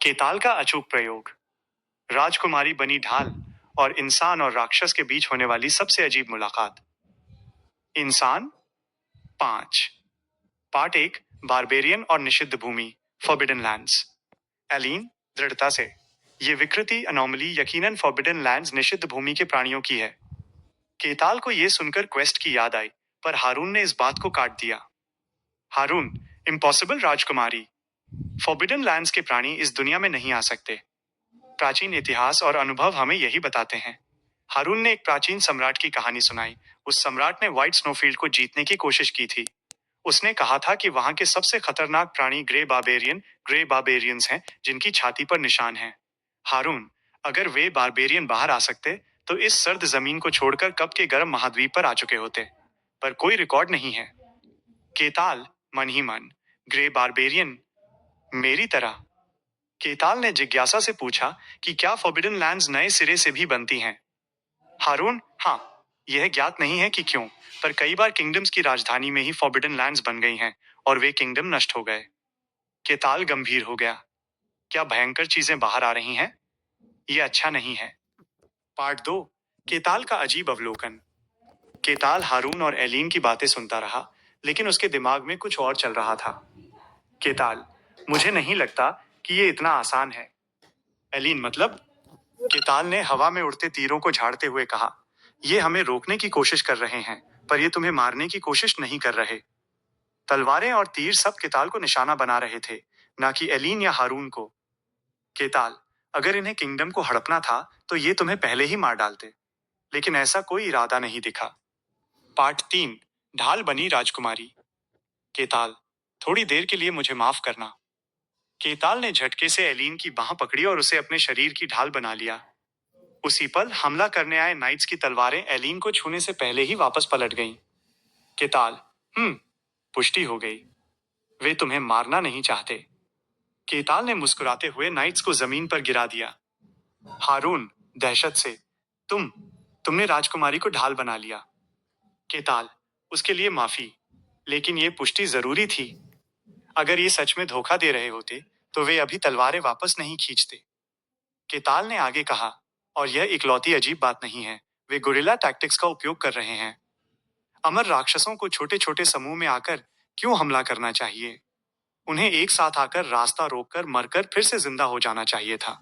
केताल का अचूक प्रयोग। राजकुमारी बनी ढाल और इंसान और राक्षस के बीच होने वाली सबसे अजीब मुलाकात। इंसान 5। पार्ट 1। बारबेरियन और निषिद्ध भूमि, फॉरबिडन लैंड्स। एलीन, दृढ़ता से। ये विकृति अनोमली यकीनन फॉरबिडन लैंड्स, निषिद्ध भूमि के प्राणियों की है। केताल को यह सुनकर क्वेस्ट की याद आई, पर हारून ने इस बात को काट दिया। हारून, इम्पॉसिबल राजकुमारी। फॉरबिडन लैंड्स के प्राणी इस दुनिया में नहीं आ सकते। प्राचीन इतिहास और अनुभव हमें यही बताते हैं। हारून ने एक प्राचीन सम्राट की कहानी सुनाई। उस सम्राट ने व्हाइट स्नोफील्ड को जीतने की कोशिश की थी। उसने कहा था कि वहां के सबसे खतरनाक प्राणी ग्रे बारबेरियंस हैं, जिनकी छाती पर निशान है। हारून, अगर वे बारबेरियन बाहर आ सकते तो इस सर्द जमीन को छोड़कर कब के गर्म महाद्वीप पर आ चुके होते। पर कोई रिकॉर्ड नहीं है। केताल, मन ही मन, ग्रे बारबेरियन मेरी तरह। केताल ने जिज्ञासा से पूछा कि क्या फॉरबिडन लैंड्स नए सिरे से भी बनती हैं। हारून, हाँ। यह ज्ञात नहीं है कि क्यों, पर कई बार किंगडम्स की राजधानी में ही फॉरबिडन लैंड्स बन गई हैं और वे किंगडम नष्ट हो गए। केताल गंभीर हो गया। क्या भयंकर चीजें बाहर आ रही हैं? यह अच्छा नहीं है। पार्ट 2। केताल का अजीब अवलोकन। केताल हारून और एलीन की बातें सुनता रहा, लेकिन उसके दिमाग में कुछ और चल रहा था। केताल, मुझे नहीं लगता कि ये इतना आसान है। एलीन, मतलब? केताल ने हवा में उड़ते तीरों को झाड़ते हुए कहा, ये हमें रोकने की कोशिश कर रहे हैं, पर ये तुम्हें मारने की कोशिश नहीं कर रहे। तलवारें और तीर सब केताल को निशाना बना रहे थे, ना कि एलीन या हारून को। केताल, अगर इन्हें किंगडम को हड़पना था तो ये तुम्हें पहले ही मार डालते, लेकिन ऐसा कोई इरादा नहीं दिखा। पार्ट 3। ढाल बनी राजकुमारी। केताल, थोड़ी देर के लिए मुझे माफ करना। केताल ने झटके से एलीन की बाह पकड़ी और उसे अपने शरीर की ढाल बना लिया। उसी पल हमला करने आए नाइट्स की तलवारें एलीन को छूने से पहले ही वापस पलट गईं। केताल, पुष्टि हो गई। वे तुम्हें मारना नहीं चाहते। केताल ने मुस्कुराते हुए नाइट्स को जमीन पर गिरा दिया। हारून, दहशत से, तुमने राजकुमारी को ढाल बना लिया। केताल, उसके लिए माफी, लेकिन ये पुष्टि जरूरी थी। अगर ये सच में धोखा दे रहे होते तो वे अभी तलवारें वापस नहीं खींचते। केताल ने आगे कहा, और यह इकलौती अजीब बात नहीं है, वे गुरिल्ला टैक्टिक्स का उपयोग कर रहे हैं। अमर राक्षसों को छोटे छोटे समूह में आकर क्यों हमला करना चाहिए? उन्हें एक साथ आकर रास्ता रोककर मरकर फिर से जिंदा हो जाना चाहिए था।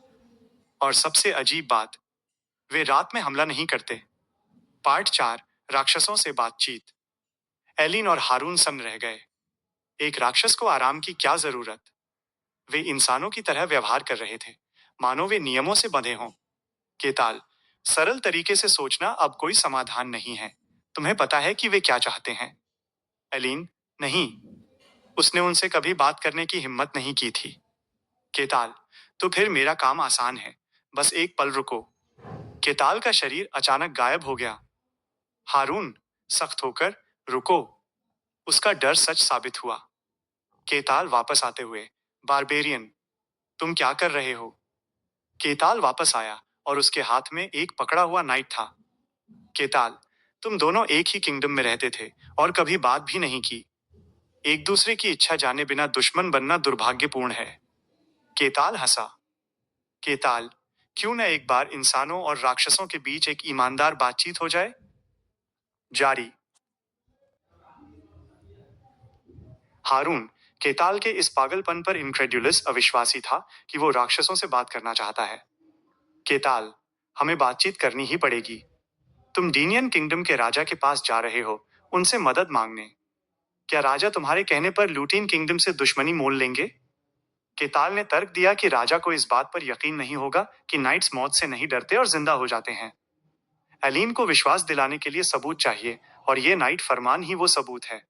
और सबसे अजीब बात, वे रात में हमला नहीं करते। पार्ट 4। राक्षसों से बातचीत। एलिन और हारून सन्न रह गए। एक राक्षस को आराम की क्या जरूरत? वे इंसानों की तरह व्यवहार कर रहे थे, मानो वे नियमों से बंधे हों। केताल, सरल तरीके से सोचना अब कोई समाधान नहीं है। तुम्हें पता है कि वे क्या चाहते हैं? एलीन, नहीं। उसने उनसे कभी बात करने की हिम्मत नहीं की थी। केताल, तो फिर मेरा काम आसान है, बस एक पल रुको। केताल का शरीर अचानक गायब हो गया। हारून, सख्त होकर, रुको। उसका डर सच साबित हुआ। केताल वापस आते हुए, बारबेरियन, तुम क्या कर रहे हो? केताल वापस आया और उसके हाथ में एक पकड़ा हुआ नाइट था। केताल, तुम दोनों एक ही किंगडम में रहते थे और कभी बात भी नहीं की। एक दूसरे की इच्छा जाने बिना दुश्मन बनना दुर्भाग्यपूर्ण है। केताल हंसा। केताल, क्यों न एक बार इंसानों और राक्षसों के बीच एक ईमानदार बातचीत हो जाए? जारी। हारून, केताल के इस पागलपन पर इनक्रेड्यूलस, अविश्वासी था कि वो राक्षसों से बात करना चाहता है। केताल, हमें बातचीत करनी ही पड़ेगी। तुम डीनियन किंगडम के राजा के पास जा रहे हो, उनसे मदद मांगने। क्या राजा तुम्हारे कहने पर लूटीन किंगडम से दुश्मनी मोल लेंगे? केताल ने तर्क दिया कि राजा को इस बात पर यकीन नहीं होगा कि नाइट्स मौत से नहीं डरते और जिंदा हो जाते हैं। एलीन को विश्वास दिलाने के लिए सबूत चाहिए, और ये नाइट फरमान ही वो सबूत है।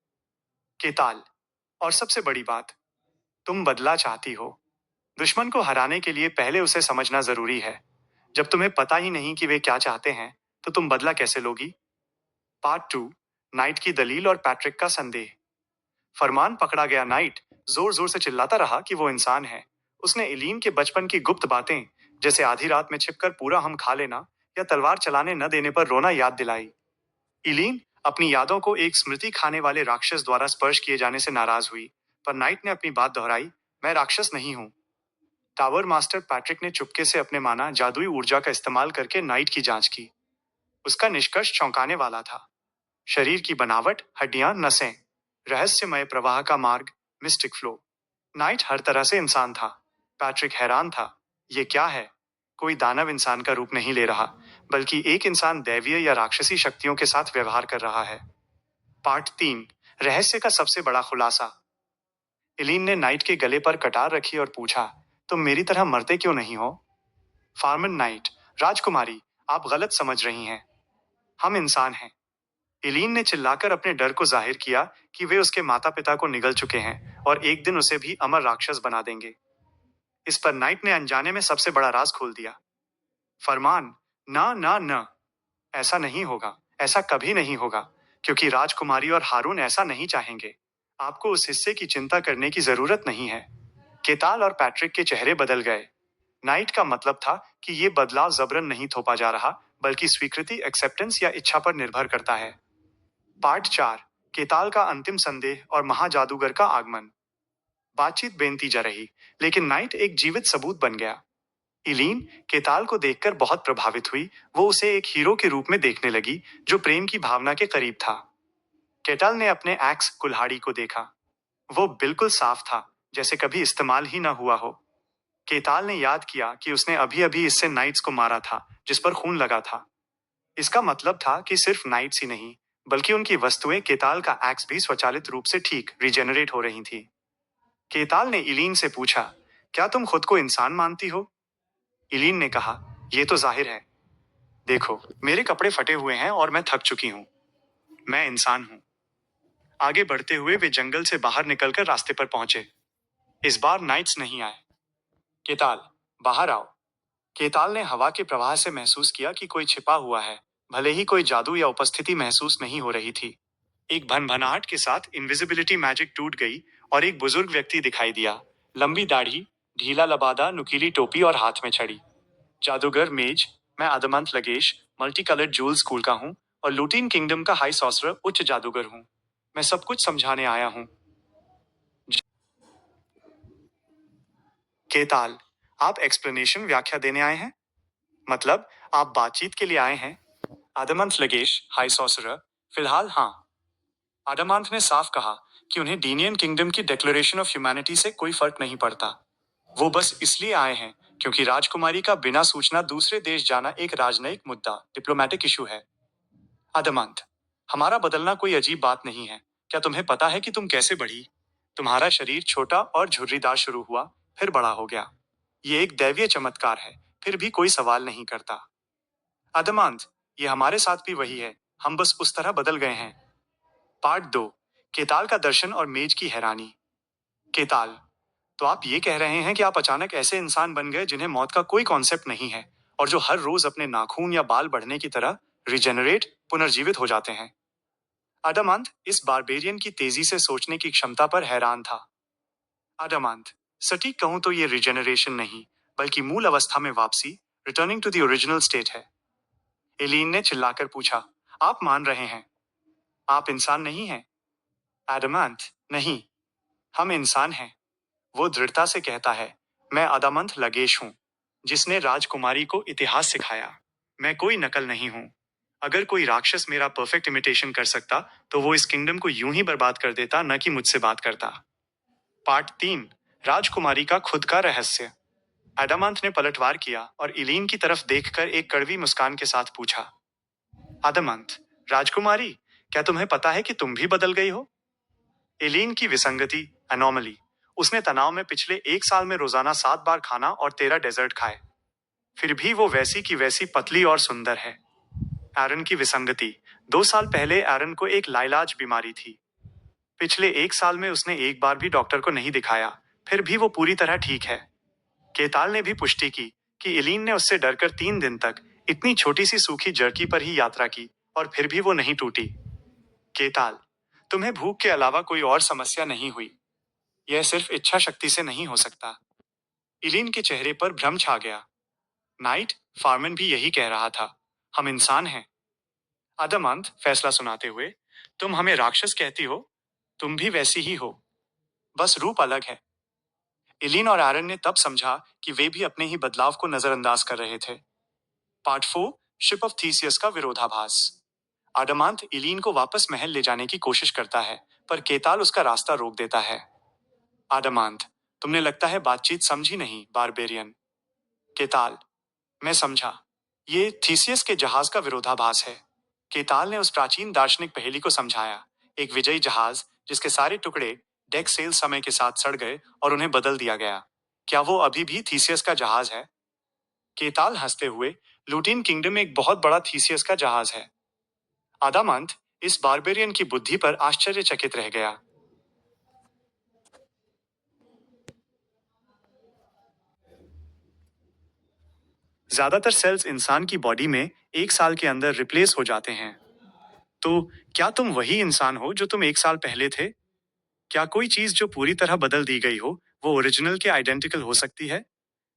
केताल, और सबसे बड़ी बात, तुम बदला चाहती हो। दुश्मन को हराने के लिए पहले उसे समझना जरूरी है। जब तुम्हें पता ही नहीं कि वे क्या चाहते हैं, तो तुम बदला कैसे लोगी? पार्ट 2। नाइट की दलील और पैट्रिक का संदेह। फरमान पकड़ा गया नाइट जोर जोर से चिल्लाता रहा कि वो इंसान है। उसने एलीन के बचपन की गुप्त बातें, जैसे आधी रात में छिपकर पूरा हम खा लेना या तलवार चलाने न देने पर रोना, याद दिलाई। एलीन अपनी यादों को एक स्मृति खाने वाले राक्षस द्वारा स्पर्श किए जाने से नाराज हुई, पर नाइट ने अपनी बात दोहराई, मैं राक्षस नहीं हूं। टावर मास्टर पैट्रिक ने चुपके से अपने माना जादुई ऊर्जा का इस्तेमाल करके नाइट की जांच की। उसका निष्कर्ष चौंकाने वाला था। शरीर की बनावट, हड्डियां, नसें, रहस्यमय प्रवाह का मार्ग, मिस्टिक फ्लो। नाइट हर तरह से इंसान था। पैट्रिक हैरान था। ये क्या है? कोई दानव इंसान का रूप नहीं ले रहा, बल्कि एक इंसान दैवीय या राक्षसी शक्तियों के साथ व्यवहार कर रहा है। पार्ट 3, रहस्य का सबसे बड़ा खुलासा। एलीन ने नाइट के गले पर कटार रखी और पूछा, तुम मेरी तरह मरते क्यों नहीं हो? फार्मन नाइट, राजकुमारी, आप गलत समझ रही हैं। हम इंसान हैं। एलीन ने चिल्लाकर अपने डर को जाहिर किया कि वे उसके माता पिता को निगल चुके हैं और एक दिन उसे भी अमर राक्षस बना देंगे। इस पर नाइट ने अनजाने में सबसे बड़ा राज खोल दिया। फरमान, ना ना ना, ऐसा नहीं होगा, ऐसा कभी नहीं होगा, क्योंकि राजकुमारी और हारून ऐसा नहीं चाहेंगे। आपको उस हिस्से की चिंता करने की जरूरत नहीं है। केताल और पैट्रिक के चेहरे बदल गए। नाइट का मतलब था कि ये बदलाव जबरन नहीं थोपा जा रहा, बल्कि स्वीकृति, एक्सेप्टेंस या इच्छा पर निर्भर करता है। पार्ट 4, केताल का अंतिम संदेह और महाजादूगर का आगमन। बातचीत बेनती जा रही, लेकिन नाइट एक जीवित सबूत बन गया। इलीन केताल को देखकर बहुत प्रभावित हुई। वो उसे एक हीरो के रूप में देखने लगी, जो प्रेम की भावना के करीब था। केताल ने अपने एक्स कुल्हाड़ी को देखा। वो बिल्कुल साफ था, जैसे कभी इस्तेमाल ही ना हुआ हो। केताल ने याद किया कि उसने अभी अभी इससे नाइट्स को मारा था, जिस पर खून लगा था। इसका मतलब था कि सिर्फ नाइट्स ही नहीं, बल्कि उनकी वस्तुएं, केताल का एक्स भी स्वचालित रूप से ठीक रिजेनरेट हो रही थी। केताल ने इलीन से पूछा, क्या तुम खुद को इंसान मानती हो? इलीन ने कहा, यह तो जाहिर है। देखो, मेरे कपड़े फटे हुए हैं और मैं थक चुकी हूं। मैं इंसान हूं। आगे बढ़ते हुए वे जंगल से बाहर निकलकर रास्ते पर पहुंचे। इस बार नाइट्स नहीं आए। केताल, बाहर आओ। केताल ने हवा के प्रवाह से महसूस किया कि कोई छिपा हुआ है, भले ही कोई जादू या उपस्थिति महसूस नहीं हो रही थी। एक भनभनाहट के साथ इनविजिबिलिटी मैजिक टूट गई और एक बुजुर्ग व्यक्ति दिखाई दिया। लंबी दाढ़ी, ढीला लबादा, नुकीली टोपी और हाथ में छड़ी। जादूगर मेज, मैं अदमंत लगेश, मल्टी कलर्ड जूल स्कूल का हूँ और लूटीन किंगडम का हाई सॉसरर उच्च जादूगर हूँ। मैं सब कुछ समझाने आया हूँ। केताल, आप एक्सप्लेनेशन, व्याख्या देने आए हैं? मतलब, आप बातचीत के लिए आए हैं? अदमंत लगेश, हाई सॉसरर, फिलहाल हाँ। अडमांथ ने साफ कहा कि उन्हें डीनियन किंगडम की डिक्लेरेशन ऑफ ह्यूमैनिटी से कोई फर्क नहीं पड़ता। वो बस इसलिए आए हैं क्योंकि राजकुमारी का बिना सूचना दूसरे देश जाना एक राजनयिक मुद्दा, डिप्लोमेटिक इशू है। अदमांत, हमारा बदलना कोई अजीब बात नहीं है। क्या तुम्हें पता है कि तुम कैसे बढ़ी? तुम्हारा शरीर छोटा और झुर्रीदार शुरू हुआ, फिर बड़ा हो गया। ये एक दैवीय चमत्कार है, फिर भी कोई सवाल नहीं करता। अदमांत, ये हमारे साथ भी वही है, हम बस उस तरह बदल गए हैं। पार्ट 2, केताल का दर्शन और मेज की हैरानी। केताल, तो आप ये कह रहे हैं कि आप अचानक ऐसे इंसान बन गए जिन्हें मौत का कोई कॉन्सेप्ट नहीं है और जो हर रोज अपने नाखून या बाल बढ़ने की तरह रिजेनरेट, पुनर्जीवित हो जाते हैं। अडमांत इस बारबेरियन की तेजी से सोचने की क्षमता पर हैरान था। अडमांत, सटीक कहूं तो ये रिजेनरेशन नहीं, बल्कि मूल अवस्था में वापसी, returning to the original state है। एलीन ने चिल्लाकर पूछा, आप मान रहे हैं? आप इंसान नहीं हैं? एडमांत, नहीं, हम इंसान हैं। वो दृढ़ता से कहता है, मैं अदामंत लगेश हूं, जिसने राजकुमारी को इतिहास सिखाया। मैं कोई नकल नहीं हूं। अगर कोई राक्षस मेरा परफेक्ट इमिटेशन कर सकता, तो वो इस किंगडम को यूं ही बर्बाद कर देता, न कि मुझसे बात करता। पार्ट 3, राजकुमारी का खुद का रहस्य। एडामांथ ने पलटवार किया और इलीन की तरफ देखकर एक कड़वी मुस्कान के साथ पूछा, आदमंत, राजकुमारी, क्या तुम्हें पता है कि तुम भी बदल गई हो? एलीन की विसंगति, एनोमली। उसने तनाव में पिछले 1 साल में रोजाना 7 बार खाना और 13 डेजर्ट खाए। फिर भी वो वैसी की वैसी पतली और सुंदर है। एरन की विसंगति। 2 साल पहले एरन को एक लाइलाज बीमारी थी। पिछले 1 साल में उसने एक बार भी डॉक्टर को नहीं दिखाया, फिर भी वो पूरी तरह ठीक है। केताल ने भी पुष्टि की कि एलीन ने उससे डरकर 3 दिन तक इतनी छोटी सी सूखी जर्की पर ही यात्रा की और फिर भी वो नहीं टूटी। केताल, तुम्हें भूख के अलावा कोई और समस्या नहीं हुई? यह सिर्फ इच्छा शक्ति से नहीं हो सकता। इलीन के चेहरे पर भ्रम छा गया। नाइट, फार्मन भी यही कह रहा था। हम इंसान हैं। अदमंत फैसला सुनाते हुए, तुम हमें राक्षस कहती हो? तुम भी वैसी ही हो, बस रूप अलग है। एलिन और एरन ने तब समझा कि वे भी अपने ही बदलाव को नजरअंदाज कर रहे थे। पार्ट 4, शिप ऑफ थीसियस का विरोधाभास। आडमांथ एलिन को वापस महल ले जाने की कोशिश करता है, पर केताल उसका रास्ता रोक देता है। आडमांथ, तुमने लगता है बातचीत समझी नहीं, बारबेरियन। केताल, मैं समझा। ये थीसियस के जहाज का विरोधाभास है। केताल ने उस प्राचीन दार्शनिक पहेली को समझाया। एक विजयी जहाज जिसके सारे टुकड़े डेक सेल समय के साथ सड़ गए और उन्हें बदल दिया गया। क्या वो अभी भी थीसियस का जहाज है? केताल हंसते हुए, लूटिन किंगडम एक बहुत बड़ा थीसियस का जहाज है। आदामंत इस बारबेरियन की बुद्धि पर आश्चर्यचकित रह गया। ज्यादातर सेल्स इंसान की बॉडी में 1 साल के अंदर रिप्लेस हो जाते हैं। तो क्या तुम वही इंसान हो जो तुम 1 साल पहले थे? क्या कोई चीज जो पूरी तरह बदल दी गई हो वो ओरिजिनल के आइडेंटिकल हो सकती है?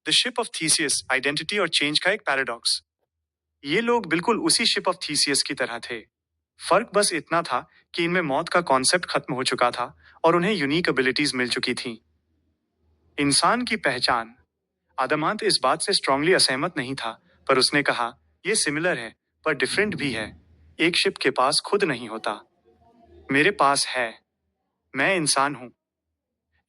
The ship of Theseus, identity और चेंज का एक पैराडॉक्स। ये लोग बिल्कुल उसी शिप ऑफ थीसियस की तरह थे। फर्क बस इतना था कि इनमें मौत का कॉन्सेप्ट खत्म हो चुका था और उन्हें यूनिक एबिलिटीज मिल चुकी थी। इंसान की पहचान। आदमांत इस बात से स्ट्रांगली असहमत नहीं था, पर उसने कहा, यह सिमिलर है पर डिफरेंट भी है। एक शिप के पास खुद नहीं होता। मेरे पास है। मैं इंसान हूं।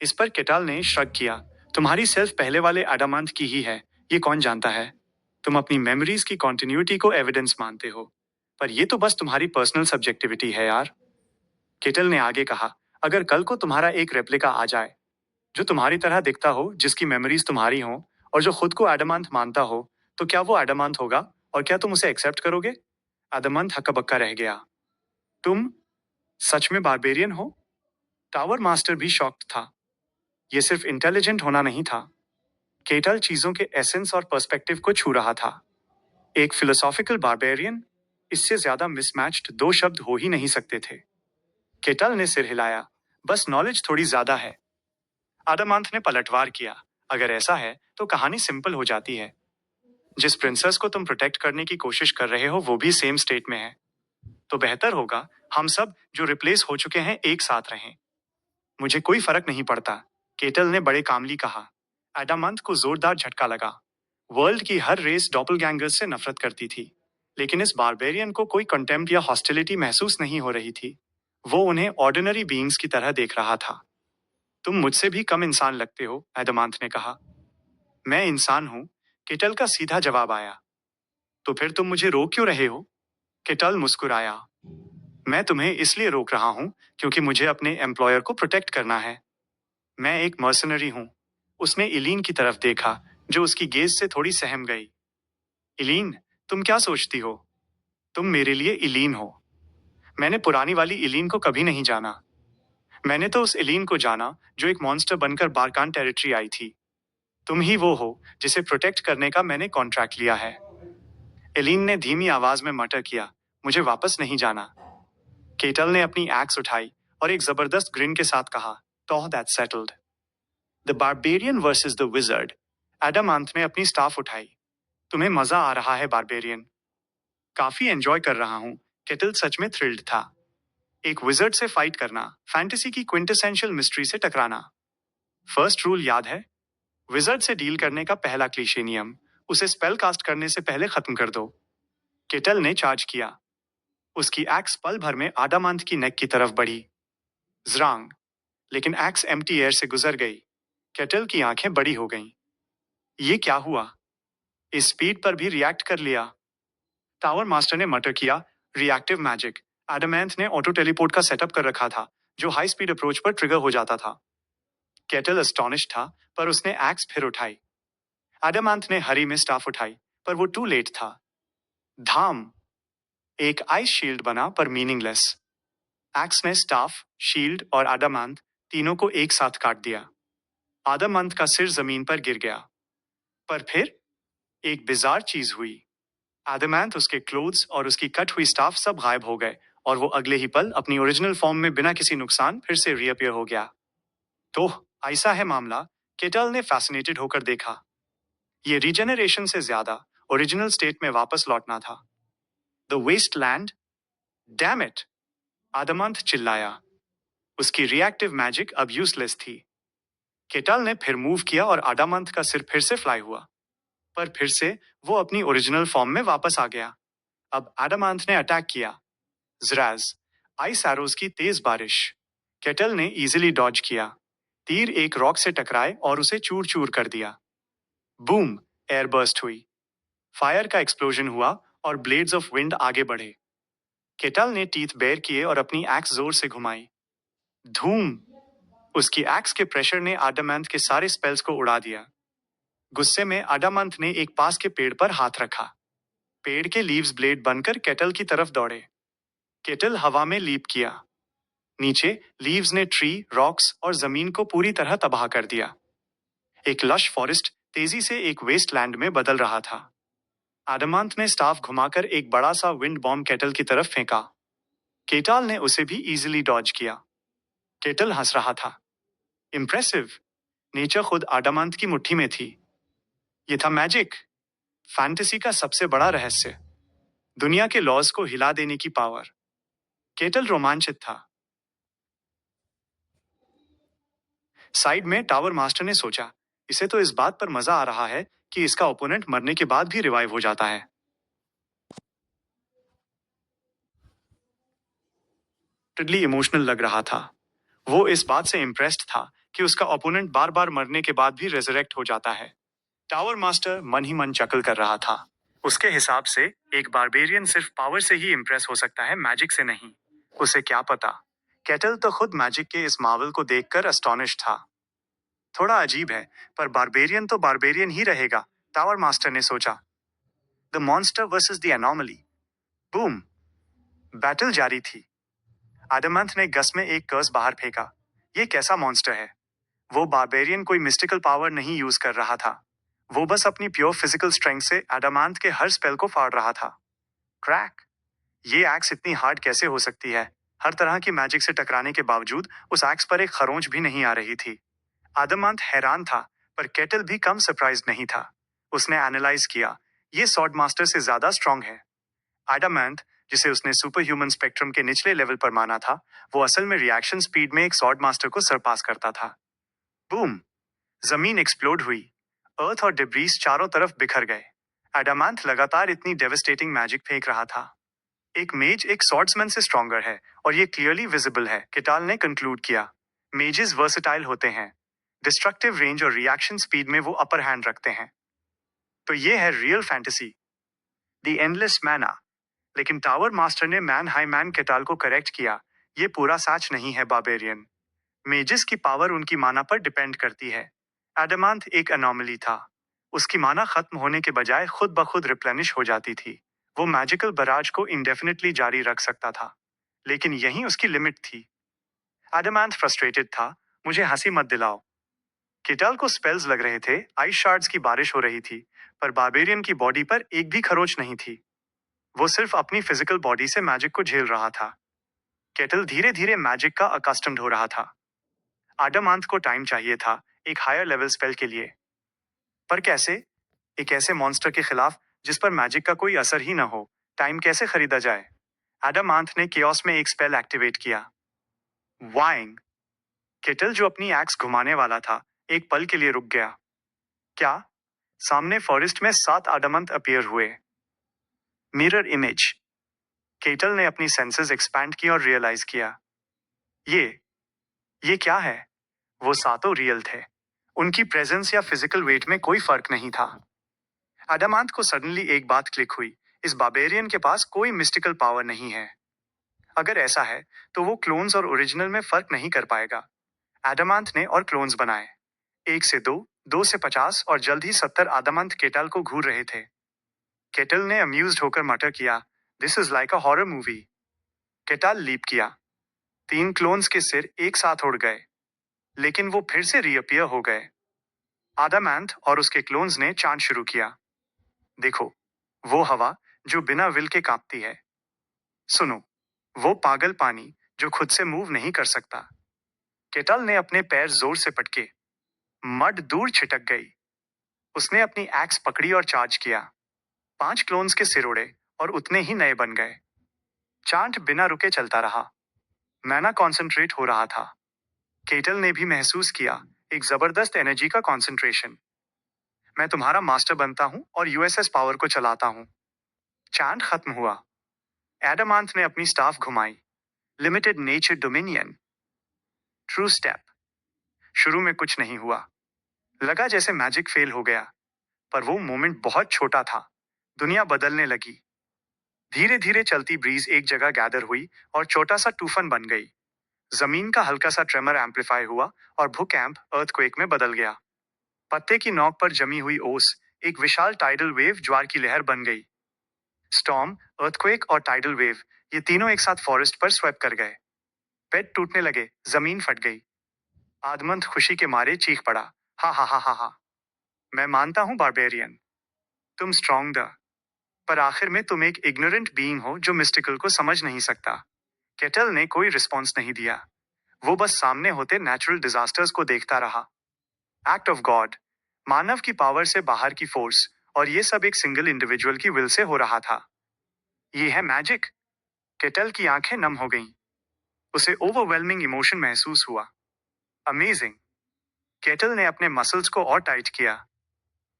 इस पर केटाल ने श्रग किया। तुम्हारी सेल्फ पहले वाले आडामांत की ही है, ये कौन जानता है? तुम अपनी मेमोरीज की कॉन्टिन्यूटी को एविडेंस मानते हो, पर ये तो बस तुम्हारी पर्सनल सब्जेक्टिविटी है यार। केटल ने आगे कहा, अगर कल को तुम्हारा एक रेप्लिका आ जाए जो तुम्हारी तरह दिखता हो, जिसकी मेमोरीज तुम्हारी हो और जो खुद को एडमांथ मानता हो, तो क्या वो एडमांथ होगा और क्या तुम उसे एक्सेप्ट करोगे? एडमांथ हक्का-बक्का रह गया। तुम सच में बारबेरियन हो? टावर मास्टर भी शॉक्ड था। ये सिर्फ इंटेलिजेंट होना नहीं था। केटल चीजों के एसेंस और पर्सपेक्टिव को छू रहा था। एक फिलोसॉफिकल बारबेरियन, इससे ज्यादा मिसमैच्ड दो शब्द हो ही नहीं सकते थे। केटल ने सिर हिलाया। बस नॉलेज थोड़ी ज्यादा है। आदामांथ ने पलटवार किया। अगर ऐसा है तो कहानी सिंपल हो जाती है। जिस प्रिंसेस को तुम प्रोटेक्ट करने की कोशिश कर रहे हो वो भी सेम स्टेट में है। तो बेहतर होगा हम सब जो रिप्लेस हो चुके हैं एक साथ रहें। मुझे कोई फर्क नहीं पड़ता, केटल ने बड़े कामली कहा। एडामंथ को जोरदार झटका लगा। वर्ल्ड की हर रेस डॉपलगैंगर्स से नफरत करती थी, लेकिन इस बारबेरियन को कोई कंटेम्प्ट या हॉस्टिलिटी महसूस नहीं हो रही थी। वो उन्हें ऑर्डिनरी बीइंग्स की तरह देख रहा था। तुम मुझसे भी कम इंसान लगते हो, एडामंथ ने कहा। मैं इंसान हूं, केटल का सीधा जवाब आया। तो फिर तुम मुझे रोक क्यों रहे हो? केटल मुस्कुराया। मैं तुम्हें इसलिए रोक रहा हूं क्योंकि मुझे अपने एम्प्लॉयर को प्रोटेक्ट करना है। मैं एक मर्सनरी हूं। उसने इलीन की तरफ देखा, जो उसकी गेज से थोड़ी सहम गई। इलीन, तुम क्या सोचती हो? तुम मेरे लिए इलीन हो। मैंने पुरानी वाली इलीन को कभी नहीं जाना। मैंने तो उस इलीन को जाना जो एक मॉन्स्टर बनकर बारकान टेरिटरी आई थी। तुम ही वो हो जिसे प्रोटेक्ट करने का मैंने कॉन्ट्रैक्ट लिया है। एलिन ने धीमी आवाज में मटर किया, मुझे वापस नहीं जाना। केटल ने अपनी एक्स उठाई और एक जबरदस्त ग्रिन के साथ कहा, तो that's settled. The barbarian versus the wizard. Adamanth ने अपनी स्टाफ उठाई। तुम्हें मजा आ रहा है बारबेरियन? काफी एंजॉय कर रहा हूं। केटल सच में थ्रिल्ड था। एक विजर्ड से फाइट करना, फैंटेसी की क्विंटेसेंशियल मिस्ट्री से टकराना। फर्स्ट रूल याद है? विजर्ड से डील करने का पहला क्लीशे नियम, उसे स्पेल कास्ट करने से पहले खत्म कर दो। केटल ने चार्ज किया। उसकी एक्स पल भर में आडामांथ की नेक की तरफ बढ़ी। ज्रांग। लेकिन एक्स एम्प्टी एयर से गुजर गई। केटल की आंखें बड़ी हो गईं। ये क्या हुआ? इस स्पीड पर भी रिएक्ट कर लिया। टावर मास्टर ने मटर किया, रिएक्टिव मैजिक। एडामेंथ ने ऑटो टेलीपोर्ट का सेटअप कर रखा था, जो हाई स्पीड अप्रोच पर ट्रिगर हो जाता था। केटल अस्टॉनिश था, पर उसने एक्स फिर उठाई। एडामेंथ ने हरी में स्टाफ उठाई, पर वो टू लेट था। धाम। एक आइस शील्ड बना, पर मीनिंगलेस। एक्स ने स्टाफ, शील्ड और आदामांत तीनों को एक साथ काट दिया। आदामांत का सिर जमीन पर गिर गया। पर फिर एक बिजार चीज हुई। आदामांत, उसके क्लोथ्स और उसकी कट हुई स्टाफ सब गायब हो गए और वो अगले ही पल अपनी ओरिजिनल फॉर्म में बिना किसी नुकसान फिर से रीअपियर हो गया। तो ऐसा है मामला? केटल ने फैसिनेटेड होकर देखा। ये रीजेनरेशन से ज्यादा ओरिजिनल स्टेट में वापस लौटना था। The wasteland. Damn it! Adamanth चिल्लाया। उसकी रिएक्टिव मैजिक अब यूजलेस थी। केटल ने फिर मूव किया और आडामंथ का सिर फिर से फ्लाई हुआ, पर फिर से वो अपनी ओरिजिनल फॉर्म में वापस आ गया। अब एडामांथ ने अटैक किया। ज़्राज, आइस एरोज की तेज बारिश। केटल ने इजीली डॉज किया। तीर एक रॉक से टकराए और उसे चूर चूर कर दिया। बूम, एयरबर्स्ट हुई। फायर का एक्सप्लोजन हुआ और ब्लेड्स ऑफ विंड आगे बढ़े। केटल ने टीथ बेयर किए और अपनी एक्स जोर से घुमाई। धूम, उसकी एक्स के प्रेशर ने आडामंथ के सारे स्पेल्स को उड़ा दिया। गुस्से में आडामंथ ने एक पास के पेड़ पर हाथ रखा। पेड़ के लीव्स ब्लेड बनकर केटल की तरफ दौड़े। केटल हवा में लीप किया। नीचे लीव्स ने ट्री, रॉक्स और जमीन को पूरी तरह तबाह कर दिया। एक लश फॉरेस्ट तेजी से एक वेस्टलैंड में बदल रहा था। आडमांथ ने स्टाफ घुमाकर एक बड़ा सा विंड बॉम्ब केटल की तरफ फेंका। केटल ने उसे भी इजीली डॉज किया। केटल हंस रहा था। इम्प्रेसिव, नेचर खुद आडमांथ की मुट्ठी में थी। ये था मैजिक, फैंटेसी का सबसे बड़ा रहस्य, दुनिया के लॉज को हिला देने की पावर। केटल रोमांचित था। साइड में टावर मास्टर ने सोचा, इसे तो इस बात पर मजा आ रहा है कि इसका ओपोनेंट मरने के बाद भी रिवाइव हो जाता है। टिडली इमोशनल लग रहा था। वो इस बात से इम्प्रेस्ड था कि उसका ओपोनेंट बार बार मरने के बाद भी रेजरेक्ट हो जाता है। टावर मास्टर मन ही मन चकल कर रहा था। उसके हिसाब से एक बारबेरियन सिर्फ पावर से ही इम्प्रेस हो सकता है, मैजिक से नहीं। उसे क्या पता, केटल तो खुद मैजिक के इस मावल को देखकर अस्टॉनिश था। थोड़ा अजीब है, पर बारबेरियन तो बारबेरियन ही रहेगा, टावर मास्टर ने सोचा। The monster versus the anomaly. Boom, battle जारी थी। आडमंथ ने गस में एक कर्स बाहर फेंका। ये कैसा मॉन्स्टर है? वो बारबेरियन कोई मिस्टिकल पावर नहीं यूज कर रहा था। वो बस अपनी प्योर फिजिकल स्ट्रेंथ से एडामांथ के हर स्पेल को फाड़ रहा था। क्रैक, ये एक्स इतनी हार्ड कैसे हो सकती है? हर तरह की मैजिक से टकराने के बावजूद उस एक्स पर एक खरोंच भी नहीं आ रही थी। आदमांत हैरान था, पर केटल भी कम सरप्राइज नहीं था। उसने एनालाइज किया, ये सॉर्ड मास्टर से ज्यादा स्ट्रांग है। आडामैंथ, जिसे उसने सुपर ह्यूमन स्पेक्ट्रम के निचले लेवल पर माना था, वो असल में रिएक्शन स्पीड में एक सॉर्ड मास्टर को सरपास करता था। बूम, जमीन एक्सप्लोड हुई। अर्थ और डिब्रीज चारों तरफ बिखर गए। एडामांथ लगातार इतनी डेविस्टेटिंग मैजिक फेंक रहा था। एक मेज एक सॉर्ड्समैन से स्ट्रॉन्गर है, और ये क्लियरली विजिबल है, केटाल ने कंक्लूड किया। मेजेस वर्सेटाइल होते हैं। डिस्ट्रक्टिव रेंज और रिएक्शन स्पीड में वो अपर हैंड रखते हैं। तो ये है रियल फैंटेसी, द एंडलेस मैना। लेकिन टावर मास्टर ने मैन हाई मैन केटाल को करेक्ट किया। ये पूरा सच नहीं है बारबेरियन। मेजिस की पावर उनकी माना पर डिपेंड करती है। एडामांथ एक अनोमली था। उसकी माना खत्म होने के बजाय खुद ब खुद रिप्लेनिश हो जाती थी। वो मैजिकल बराज को इंडेफिनिटली जारी रख सकता था, लेकिन यही उसकी लिमिट थी। एडामांथ फ्रस्ट्रेटेड था। मुझे हंसी मत दिलाओ। किटाल को स्पेल्स लग रहे थे, आइस शार्ड्स की बारिश हो रही थी, पर बारबेरियन की बॉडी पर एक भी खरोच नहीं थी। वो सिर्फ अपनी फिजिकल बॉडी से मैजिक को झेल रहा था। केटल धीरे धीरे मैजिक का अकस्टम्ड हो रहा था। आडामांथ को टाइम चाहिए था एक हायर लेवल स्पेल के लिए। पर कैसे? एक ऐसे मॉन्स्टर के खिलाफ जिस पर मैजिक का कोई असर ही न हो, टाइम कैसे खरीदा जाए? आडामांथ ने केओस में एक स्पेल एक्टिवेट किया। वाइंग। केटल जो अपनी एक्स घुमाने वाला था, एक पल के लिए रुक गया। क्या? सामने फॉरेस्ट में 7 आडामंथ अपीयर हुए। Mirror image. केटल ने अपनी सेंसेस एक्सपैंड की और रियलाइज किया, ये क्या है? वो सातों रियल थे। उनकी प्रेजेंस या फिजिकल वेट में कोई फर्क नहीं था। आडामांथ को सडनली एक बात क्लिक हुई, इस बाबेरियन के पास कोई मिस्टिकल पावर नहीं है। अगर ऐसा है, तो वो क्लोन्स और ओरिजिनल में फर्क नहीं कर पाएगा। एडामांथ ने और क्लोन्स बनाए। 1 से 2, 2 से 50 और जल्द ही 70 आदामांथ केटल को घूर रहे थे। केटल ने अम्यूज्ड होकर मटर किया, this is like a horror movie. Kettle leap किया। 3 क्लोन्स के सिर एक साथ उड़ गए, लेकिन वो फिर से रीअपियर हो गए। आदामांथ और उसके क्लोन्स ने चांट शुरू किया। देखो, वो हवा जो बिना विल के कांपती है। सुनो, वो पागल पानी जो खुद से मूव नहीं कर सकता। केटल ने अपने पैर जोर से पटके। मड दूर छिटक गई। उसने अपनी एक्स पकड़ी और चार्ज किया। 5 क्लोन्स के सिर उड़े और उतने ही नए बन गए। चांट बिना रुके चलता रहा। मैना कॉन्सेंट्रेट हो रहा था। केटल ने भी महसूस किया, एक जबरदस्त एनर्जी का कॉन्सेंट्रेशन। मैं तुम्हारा मास्टर बनता हूं और यूएसएस पावर को चलाता हूं। चांद खत्म हुआ। एडमांथ ने अपनी स्टाफ घुमाई। Limited nature dominion. True step. शुरू में कुछ नहीं हुआ। लगा जैसे मैजिक फेल हो गया। पर वो मोमेंट बहुत छोटा था। दुनिया बदलने लगी। धीरे धीरे चलती ब्रीज एक जगह गैदर हुई और छोटा सा तूफान बन गई। जमीन का हल्का सा ट्रेमर एम्पलीफाई हुआ और भूकंप अर्थक्वेक में बदल गया। पत्ते की नोक पर जमी हुई ओस एक विशाल टाइडल वेव ज्वार की लहर बन गई। स्टॉर्म, अर्थक्वेक और टाइडल वेव, ये तीनों एक साथ फॉरेस्ट पर स्वेप कर गए। पेड़ टूटने लगे, जमीन फट गई। आदमंत खुशी के मारे चीख पड़ा, हा हा हा हा हा। मैं मानता हूं बारबेरियन, तुम स्ट्रॉन्ग द, पर आखिर में तुम एक इग्नोरेंट बीइंग हो जो मिस्टिकल को समझ नहीं सकता। केटल ने कोई रिस्पॉन्स नहीं दिया। वो बस सामने होते नेचुरल डिजास्टर्स को देखता रहा। एक्ट ऑफ गॉड, मानव की पावर से बाहर की फोर्स, और ये सब एक सिंगल इंडिविजुअल की विल से हो रहा था। ये है मैजिक। केटल की आंखें नम हो गईं। उसे ओवरवेलमिंग इमोशन महसूस हुआ। अमेजिंग। केटल ने अपने मसल्स को और टाइट किया।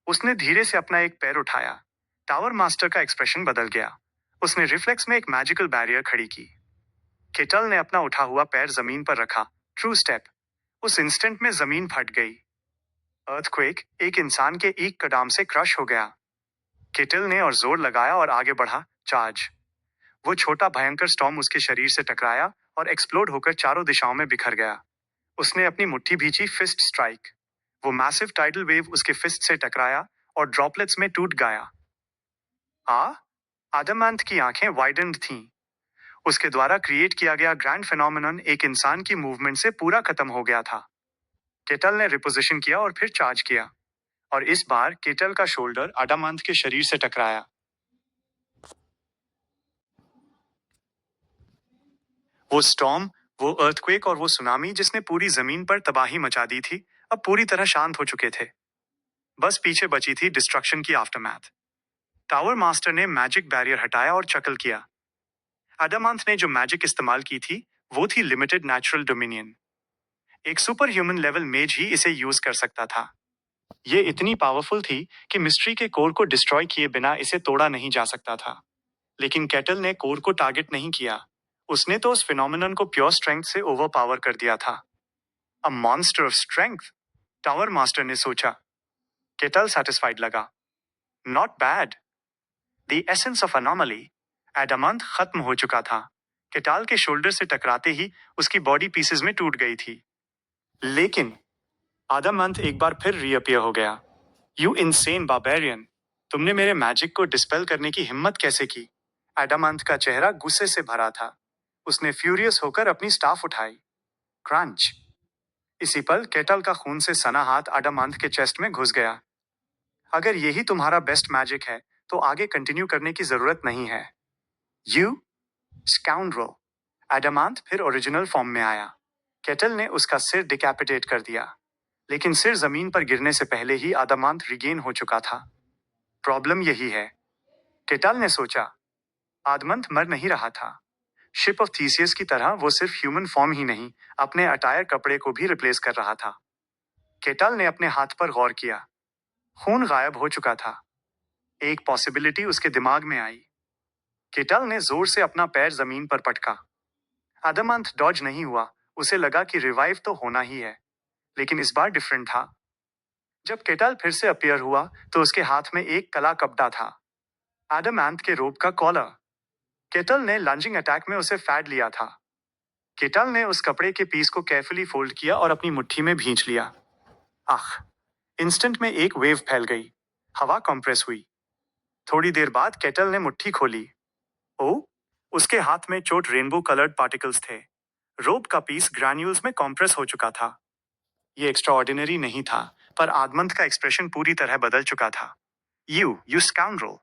उसने धीरे से अपना एक पैर उठाया। टावर मास्टर का एक्सप्रेशन बदल गया। उसने रिफ्लेक्स में एक मैजिकल बैरियर खड़ी की। केटल ने अपना उठा हुआ पैर जमीन पर रखा। True step. उस इंस्टेंट में जमीन फट गई। अर्थक्वेक एक इंसान के एक कदम से क्रश हो गया। केटल ने और जोर लगाया और आगे बढ़ा। चार्ज। वो छोटा भयंकर स्टॉर्म उसके शरीर से टकराया और एक्सप्लोड होकर चारों दिशाओं में बिखर गया। उसने अपनी मुट्ठी भींची, फिस्ट स्ट्राइक। वो मैसिव टाइडल वेव उसके फिस्ट से टकराया और ड्रॉपलेट्स में टूट गया। आ आदमांत की आंखें वाइडेंड थीं। उसके द्वारा क्रिएट किया गया ग्रैंड फिनोमेनन एक इंसान की मूवमेंट से पूरा खत्म हो गया था। केटल ने रिपोजिशन किया और फिर चार्ज किया, और इस बार केटल का शोल्डर आदामांत के शरीर से टकराया। वो स्टॉर्म, वो अर्थक्वेक और वो सुनामी जिसने पूरी जमीन पर तबाही मचा दी थी, अब पूरी तरह शांत हो चुके थे। बस पीछे बची थी डिस्ट्रक्शन की आफ्टरमैथ। टावर मास्टर ने मैजिक बैरियर हटाया और चकल किया। एडामांथ ने जो मैजिक इस्तेमाल की थी, वो थी लिमिटेड नेचुरल डोमिनियन। एक सुपर ह्यूमन लेवल मेज ही इसे यूज कर सकता था। ये इतनी पावरफुल थी कि मिस्ट्री के कोर को डिस्ट्रॉय किए बिना इसे तोड़ा नहीं जा सकता था। लेकिन केटल ने कोर को टारगेट नहीं किया। उसने तो उस फिनोमिनन को प्योर स्ट्रेंथ से ओवरपावर कर दिया था। A monster of strength, tower master ने सोचा। केटल सेटिस्फाइड लगा। Not bad. The essence of anomaly. Adamanth खत्म हो चुका था। केटाल के शोल्डर से टकराते ही उसकी बॉडी पीसेस में टूट गई थी। लेकिन आदामंथ एक बार फिर रीअपियर हो गया। यू इनसेन बारबेरियन, तुमने मेरे मैजिक को डिस्पेल करने की हिम्मत कैसे की? एडामंथ का चेहरा गुस्से से भरा था। उसने फ्यूरियस होकर अपनी स्टाफ उठाई। क्रंच। इसी पल केटल का खून से सना हाथ एडामंथ के चेस्ट में घुस गया। अगर यही तुम्हारा बेस्ट मैजिक है, तो आगे कंटिन्यू करने की जरूरत नहीं है। You scoundrel. एडामांथ फिर ओरिजिनल फॉर्म में आया। केटल ने उसका सिर डिकैपिटेट कर दिया, लेकिन सिर जमीन पर गिरने से पहले ही आदामांथ रिगेन हो चुका था। प्रॉब्लम यही है, केटल ने सोचा। आदमंथ मर नहीं रहा था। शिप ऑफ थीसियस की तरह वो सिर्फ ह्यूमन फॉर्म ही नहीं, अपने अटायर कपड़े को भी रिप्लेस कर रहा था। केटल ने अपने हाथ पर गौर किया। खून गायब हो चुका था। एक पॉसिबिलिटी उसके दिमाग में आई। केटल ने जोर से अपना पैर जमीन पर पटका। आदमंथ डॉज नहीं हुआ। उसे लगा कि रिवाइव तो होना ही है, लेकिन इस बार डिफरेंट था। जब केटल फिर से अपीयर हुआ, तो उसके हाथ में एक कला कपड़ा था। एडमांथ के रोब का कॉलर। केटल ने लंजिंग अटैक में उसे फैड लिया था। केटल ने उस कपड़े के पीस को केयरफुली फोल्ड किया और अपनी मुट्ठी में भींच लिया। आह! इंस्टेंट में एक वेव फैल गई। हवा कंप्रेस हुई। थोड़ी देर बाद केटल ने मुट्ठी खोली। ओ! उसके हाथ में चोट रेनबो कलर्ड पार्टिकल्स थे। रोब का पीस ग्रैन्यूल्स में कॉम्प्रेस हो चुका था। ये एक्स्ट्राऑर्डिनरी नहीं था, पर आदमंत का एक्सप्रेशन पूरी तरह बदल चुका था। You scoundrel.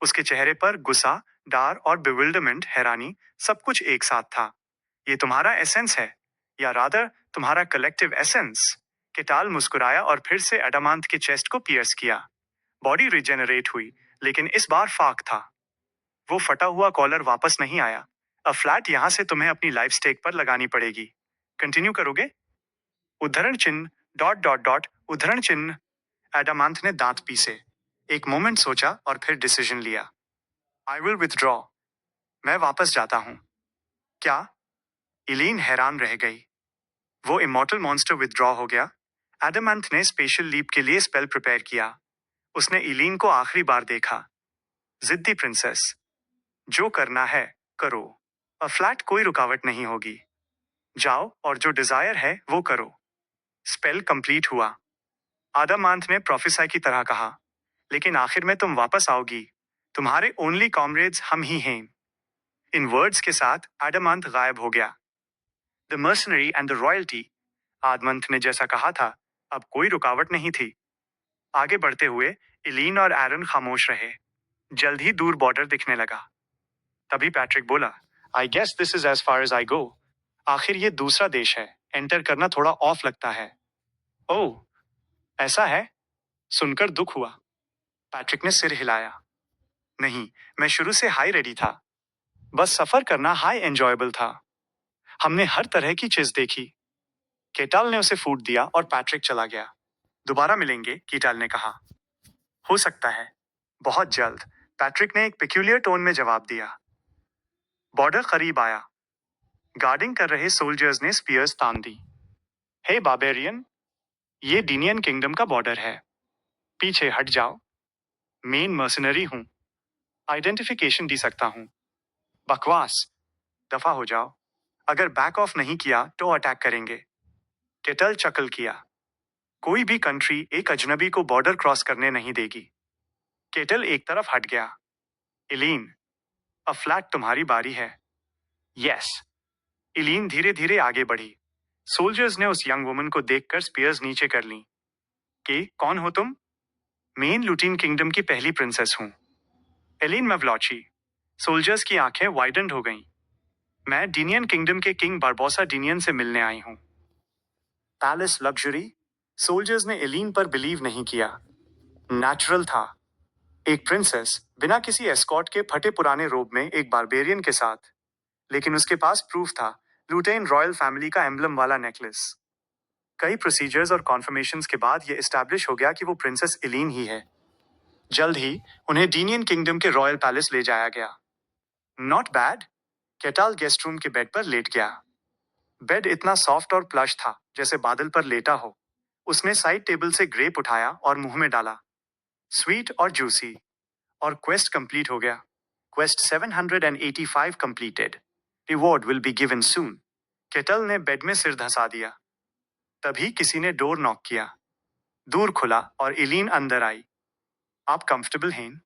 उसके चेहरे पर गुस्सा, डार और बिविल्डरमेंट, हैरानी, सब कुछ एक साथ था। ये तुम्हारा एसेंस है, या रादर तुम्हारा कलेक्टिव एसेंस। केटाल मुस्कुराया और फिर से एडामांथ के चेस्ट को पियर्स किया। बॉडी रिजेनरेट हुई, लेकिन इस बार फाक था। वो फटा हुआ कॉलर वापस नहीं आया। अब फ्लैट यहां से तुम्हें अपनी लाइफ स्टेक पर लगानी पड़ेगी। कंटिन्यू करोगे? उद्धरण चिन्ह डॉट डॉट डॉट उद्धरण चिन्ह। एडामांथ ने दांत पीसे, एक मोमेंट सोचा और फिर डिसीजन लिया। I will withdraw. मैं वापस जाता हूं। क्या? इलीन हैरान रह गई। वो इमॉर्टल मॉन्स्टर विथड्रॉ हो गया? एडामांथ ने स्पेशल लीप के लिए स्पेल प्रिपेयर किया। उसने इलीन को आखिरी बार देखा। जिद्दी प्रिंसेस, जो करना है करो। फ्लैट कोई रुकावट नहीं होगी। जाओ और जो डिजायर है वो करो। स्पेल कंप्लीट हुआ। आदामांथ ने प्रोफेसर की तरह कहा, लेकिन आखिर में तुम वापस आओगी। तुम्हारे ओनली कॉमरेड्स हम ही हैं। इन वर्ड्स के साथ आदामांथ गायब हो गया। The mercenary and the royalty. Adamanth ने जैसा कहा था, अब कोई रुकावट नहीं थी। आगे बढ़ते हुए इलीन और एरन खामोश रहे। जल्द ही दूर बॉर्डर दिखने लगा। तभी पैट्रिक बोला, I guess this is as far as I go. आखिर ये दूसरा देश है, एंटर करना थोड़ा ऑफ लगता है। ओह, ऐसा है? सुनकर दुख हुआ। पैट्रिक ने सिर हिलाया। नहीं, मैं शुरू से हाई रेडी था। बस सफर करना हाई एंजॉयबल था। हमने हर तरह की चीज देखी। केटाल ने उसे फूट दिया और पैट्रिक चला गया। दोबारा मिलेंगे, कीटाल ने कहा। हो सकता है, बहुत जल्द, पैट्रिक ने एक पेक्यूलियर टोन में जवाब दिया। बॉर्डर करीब आया। गार्डिंग कर रहे सोल्जर्स ने स्पीयर्स तान दी। हे बार्बेरियन, ये डीनियन किंगडम का बॉर्डर है। पीछे हट जाओ। मेन मर्सनरी हूं। आइडेंटिफिकेशन दे सकता हूं। बकवास। दफा हो जाओ। अगर बैक ऑफ नहीं किया तो अटैक करेंगे। केटल चकल किया। कोई भी कंट्री एक अजनबी को बॉर्डर क्रॉस करने नहीं देगी। केटल एक तरफ हट गया। इलीन, अब फ्लैट तुम्हारी बारी है। यस। इलीन धीरे धीरे आगे बढ़ी। सोल्जर्स ने उस यंग वुमन को देखकर स्पीयर्स नीचे कर ली। कि कौन हो तुम? मेन लुटीन किंगडम की पहली प्रिंसेस हूं, एलिन मेवलॉची। सोल्जर्स की आंखें वाइडन्ड हो गईं। मैं डीनियन किंगडम के किंग बारबोसा डीनियन से मिलने आई हूं। Palace luxury. सोल्जर्स ने एलिन पर बिलीव नहीं किया। नेचुरल था। एक प्रिंसेस बिना किसी एस्कॉर्ट के फटे पुराने रोब में एक बारबेरियन के साथ। लेकिन उसके पास प्रूफ था, लुटेन रॉयल फैमिली का एम्बलम वाला नेकलेस। कई प्रोसीजर्स और कॉन्फर्मेशंस के बाद यह एस्टैब्लिश हो गया कि वो प्रिंसेस एलिन ही है। जल्द ही उन्हें डीनियन किंगडम के रॉयल पैलेस ले जाया गया। Not bad. Kettle guest room के बेड पर लेट गया। बेड इतना सॉफ्ट और प्लश था जैसे बादल पर लेटा हो। उसने साइड टेबल से ग्रेप उठाया और मुंह में डाला। स्वीट और जूसी। और क्वेस्ट कंप्लीट हो गया। Quest 785 completed. Reward will be given soon. Kettle ने बेड में सिर धंसा दिया। तभी किसी ने डोर नॉक किया। दूर खुला और इलीन अंदर आई। आप कंफर्टेबल हैं?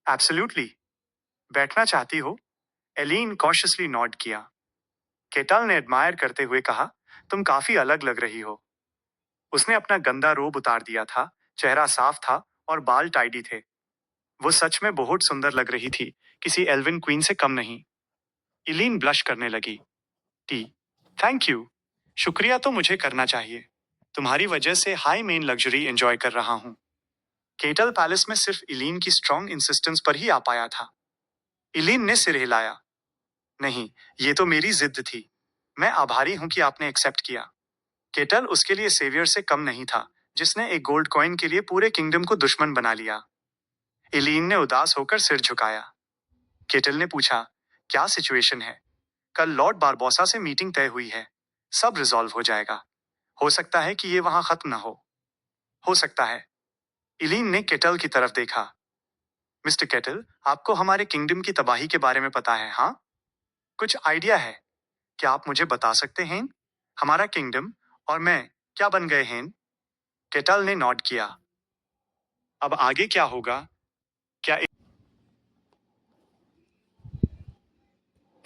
एब्सोल्युटली। बैठना चाहती हो? एलीन कॉशियसली नॉड किया। केटल ने एडमायर करते हुए कहा, तुम काफी अलग लग रही हो। उसने अपना गंदा रोब उतार दिया था, चेहरा साफ था और बाल टाइडी थे। वो सच में बहुत सुंदर लग रही थी, किसी एल्विन क्वीन से कम नहीं। इलीन ब्लश करने लगी। T, thank you. शुक्रिया तो मुझे करना चाहिए। तुम्हारी वजह से हाई मेन लग्जरी एंजॉय कर रहा हूं। केटल पैलेस में सिर्फ इलीन की स्ट्रॉन्ग इंसिस्टेंस पर ही आ पाया था। इलीन ने सिर हिलाया। नहीं, ये तो मेरी जिद थी। मैं आभारी हूं कि आपने एक्सेप्ट किया। केटल उसके लिए सेवियर से कम नहीं था, जिसने एक गोल्ड कॉइन के लिए पूरे किंगडम को दुश्मन बना लिया। इलीन ने उदास होकर सिर झुकाया। केटल ने पूछा, क्या सिचुएशन है? कल लॉर्ड बारबोसा से मीटिंग तय हुई है। सब रिजॉल्व हो जाएगा। हो सकता है कि ये वहां खत्म ना हो सकता है। इलीन ने केटल की तरफ देखा। मिस्टर केटल, आपको हमारे किंगडम की तबाही के बारे में पता है, हाँ? कुछ आइडिया है? क्या आप मुझे बता सकते हैं? हमारा किंगडम और मैं क्या बन गए हैं? केटल ने नॉड किया। अब आगे क्या होगा? क्या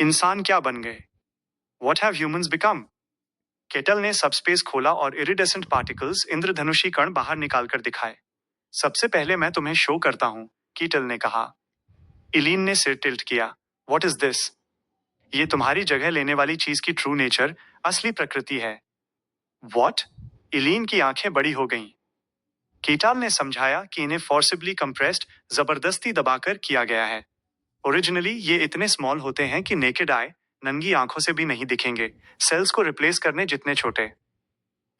इंसान क्या बन गए? What have humans become? Kettle ने सबस्पेस खोला और इरिडेसेंट पार्टिकल्स इंद्रधनुषी कण बाहर निकालकर दिखाए। सबसे पहले मैं तुम्हें शो करता हूं, कीटल ने कहा। इलीन ने सिर टिल्ट किया। What is this? ये तुम्हारी जगह लेने वाली चीज की ट्रू नेचर, असली प्रकृति है। What? इलीन की आंखें बड़ी हो गईं। कीटाल ने समझाया कि इन्हें फोर्सिबली कंप्रेस्ड, जबरदस्ती दबाकर किया गया है। ओरिजिनली ये इतने स्मॉल होते हैं कि नेकेड आय, नंगी आंखों से भी नहीं दिखेंगे, सेल्स को रिप्लेस करने जितने छोटे।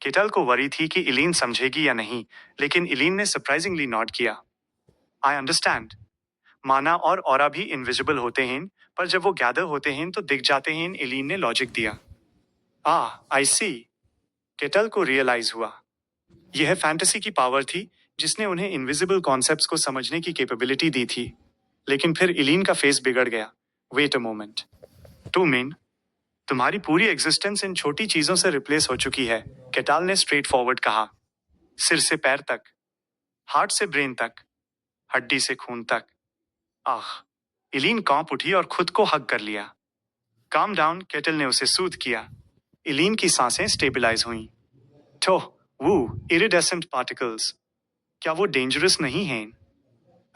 केटल को वरी थी कि इलीन समझेगी या नहीं, लेकिन इलीन ने सरप्राइजिंगली नॉट किया। I understand. माना और ऑरा भी इनविजिबल होते हैं, पर जब वो गैदर होते हैं तो दिख जाते हैं, इलीन ने लॉजिक दिया। आई सी। केटल को रियलाइज हुआ। यह फैंटेसी की पावर थी जिसने उन्हें इनविजिबल कॉन्सेप्ट्स को समझने की कैपेबिलिटी दी थी। लेकिन फिर इलीन का फेस बिगड़ गया। Wait a moment. To mean, तुम्हारी पूरी एग्जिस्टेंस इन छोटी चीजों से रिप्लेस हो चुकी है, केटाल ने स्ट्रेट फॉरवर्ड कहा। सिर से पैर तक, हार्ट से ब्रेन तक, हड्डी से खून तक। आह। इलीन कांप उठी और खुद को हग कर लिया। काम डाउन, केटल ने उसे सूद किया। इलीन की सांसें स्टेबलाइज हुईं। ठोह, वो इरिडेसेंट पार्टिकल्स, क्या वो डेंजरस नहीं हैं?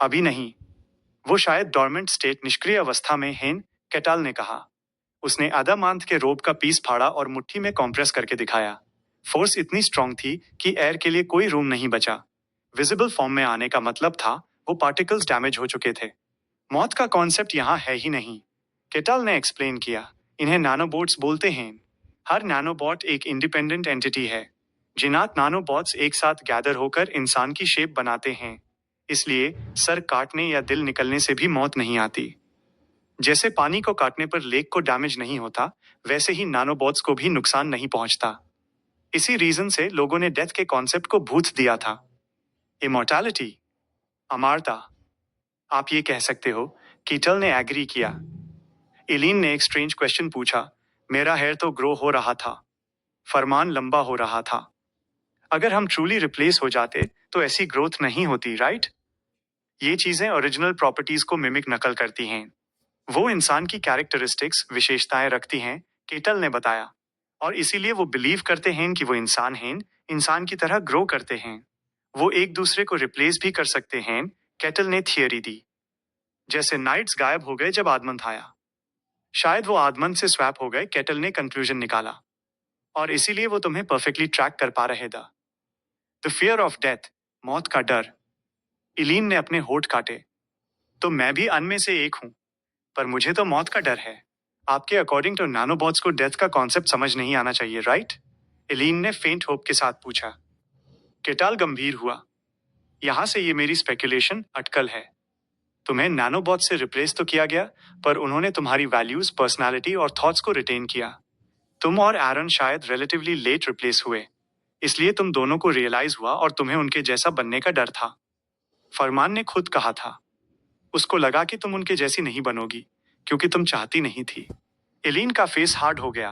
अभी नहीं। वो शायद डॉर्मेंट स्टेट निष्क्रिय अवस्था में हैं, केटाल ने कहा। उसने अदामांत के रोब का पीस फाड़ा और मुट्ठी में कॉम्प्रेस करके दिखाया। फोर्स इतनी स्ट्रांग थी कि एयर के लिए कोई रूम नहीं बचा। विजिबल फॉर्म में आने का मतलब था वो पार्टिकल्स डैमेज हो चुके थे। मौत का कॉन्सेप्ट यहाँ है ही नहीं, केटाल ने एक्सप्लेन किया। इन्हें नैनोबोट्स बोलते हैं। हर नैनोबॉट एक इंडिपेंडेंट एंटिटी है। जिनात नैनोबॉट्स एक साथ गैदर होकर इंसान की शेप बनाते हैं। इसलिए सर काटने या दिल निकलने से भी मौत नहीं आती। जैसे पानी को काटने पर लेक को डैमेज नहीं होता, वैसे ही नैनोबॉट्स को भी नुकसान नहीं पहुंचता। इसी रीजन से लोगों ने डेथ के कॉन्सेप्ट को भूत दिया था। इमोर्टैलिटी, अमरता, आप ये कह सकते हो, कीटल ने एग्री किया। इलीन ने एक स्ट्रेंज क्वेश्चन पूछा। मेरा हेयर तो ग्रो हो रहा था, फरमान लंबा हो रहा था। अगर हम ट्रूली रिप्लेस हो जाते तो ऐसी ग्रोथ नहीं होती, राइट? ये चीजें ओरिजिनल प्रॉपर्टीज को मिमिक नकल करती हैं। वो इंसान की कैरेक्टरिस्टिक्स, विशेषताएं रखती हैं, केटल ने बताया। और इसीलिए वो बिलीव करते हैं कि वो इंसान हैं, इंसान की तरह ग्रो करते हैं। वो एक दूसरे को रिप्लेस भी कर सकते हैं, केटल ने थियरी दी। जैसे नाइट्स गायब हो गए जब आदमंत आया। शायद वो आदमंत से स्वैप हो गए, केटल ने कंक्लूजन निकाला। और इसीलिए वो तुम्हें परफेक्टली ट्रैक कर पा रहे थे। द फियर ऑफ डेथ, मौत का डर। इलीन ने अपने होठ काटे। तो मैं भी अनमें से एक हूं, पर मुझे तो मौत का डर है। आपके अकॉर्डिंग टू नैनोबॉट्स को डेथ का कॉन्सेप्ट समझ नहीं आना चाहिए, राइट? एलीन ने फेंट होप के साथ पूछा। केटाल गंभीर हुआ। यहां से ये मेरी स्पेकुलेशन अटकल है। तुम्हें नैनोबॉट से रिप्लेस तो किया गया, पर उन्होंने तुम्हारी वैल्यूज, पर्सनालिटी और थॉट्स को रिटेन किया। तुम और एरन शायद रिलेटिवली लेट रिप्लेस हुए, इसलिए तुम दोनों को रियलाइज हुआ और तुम्हें उनके जैसा बनने का डर था। फरमान ने खुद कहा था। उसको लगा कि तुम उनके जैसी नहीं बनोगी, क्योंकि तुम चाहती नहीं थी। एलीन का फेस हार्ड हो गया।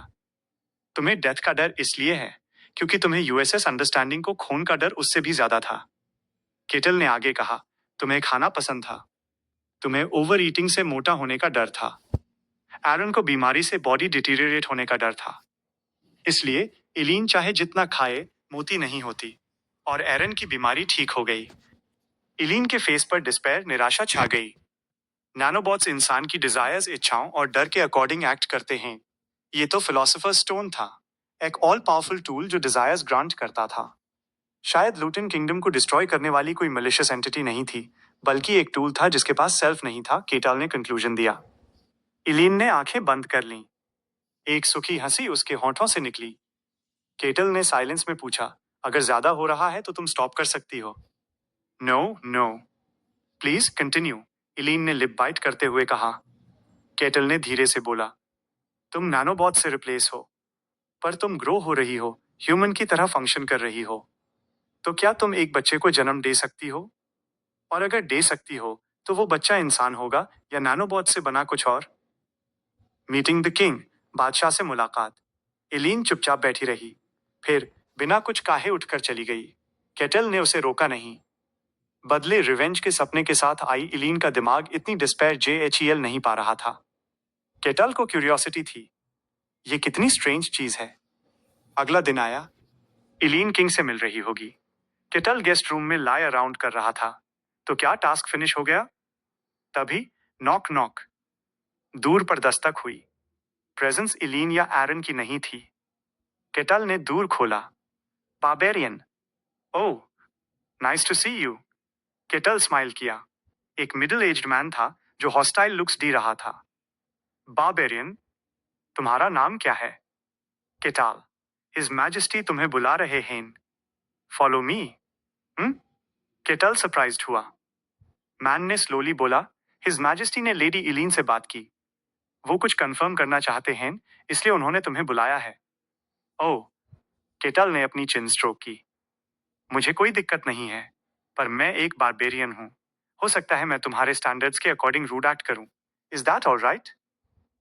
तुम्हें डेथ का डर इसलिए है क्योंकि तुम्हें यूएसएस अंडरस्टैंडिंग को खोने का डर उससे भी ज्यादा था। केटल ने आगे कहा। तुम्हें खाना पसंद था। तुम्हें ओवर ईटिंग से मोटा होने का डर था। एरन को बीमारी से बॉडी डिटीरियरेट होने का डर था। इसलिए एलीन चाहे जितना खाए, मोटी नहीं होती। और एरन की बीमारी ठीक हो गई। एलीन के फेस पर डिस्पेयर, निराशा छा गई। नैनोबॉट्स इंसान की डिजायर्स, इच्छाओं और डर के अकॉर्डिंग एक्ट करते हैं। ये तो फिलोसोफर स्टोन था, एक ऑल पावरफुल टूल जो डिजायर्स ग्रांट करता था। शायद लूटन किंगडम को डिस्ट्रॉय करने वाली कोई मलिशियस एंटिटी नहीं थी, बल्कि एक टूल था जिसके पास सेल्फ नहीं था, केटाल ने कंक्लूजन दिया। इलीन ने आंखें बंद कर लीं। एक सुखी हंसी उसके होठों से निकली। केटल ने साइलेंस में पूछा, अगर ज्यादा हो रहा है तो तुम स्टॉप कर सकती हो। नो नो, प्लीज कंटिन्यू, इलीन ने लिप बाइट करते हुए कहा। केटल ने धीरे से बोला, तुम नैनोबॉट से रिप्लेस हो, पर तुम ग्रो हो रही हो, ह्यूमन की तरह फंक्शन कर रही हो। तो क्या तुम एक बच्चे को जन्म दे सकती हो? और अगर दे सकती हो, तो वो बच्चा इंसान होगा या नैनोबॉट से बना कुछ और? मीटिंग द किंग, बादशाह से मुलाकात। एलीन चुपचाप बैठी रही, फिर बिना कुछ काहे उठकर चली गई। केटल ने उसे रोका नहीं। बदले रिवेंज के सपने के साथ आई एलीन का दिमाग इतनी डिस्पेयर जेएचईएल नहीं पा रहा था। केटल को क्यूरियोसिटी थी, ये कितनी स्ट्रेंज चीज है। अगला दिन आया। एलीन किंग से मिल रही होगी। केटल गेस्ट रूम में लाई अराउंड कर रहा था। तो क्या टास्क फिनिश हो गया? तभी नॉक नॉक। दूर पर दस्तक हुई। प्रेजेंस इलीन या एरन की नहीं थी। केटल ने दूर खोला। Barbarian. Oh, nice to see you. Kettle smile किया। एक मिडिल एज्ड मैन था जो हॉस्टाइल लुक्स दे रहा था। बार्बेरियन, तुम्हारा नाम क्या है? केटाल। हिज मैजेस्टी तुम्हें बुला रहे हैं। Follow me. Hmm? Kettle surprised हुआ। मैन ने स्लोली बोला, हिज मैजेस्टी ने लेडी इलीन से बात की। वो कुछ कंफर्म करना चाहते हैं, इसलिए उन्होंने तुम्हें बुलाया है। ओह। केटल ने अपनी चिन स्ट्रोक की। मुझे कोई दिक्कत नहीं है, पर मैं एक बारबेरियन हूं। हो सकता है मैं तुम्हारे स्टैंडर्ड्स के अकॉर्डिंग रूड एक्ट करूं। Is that all right?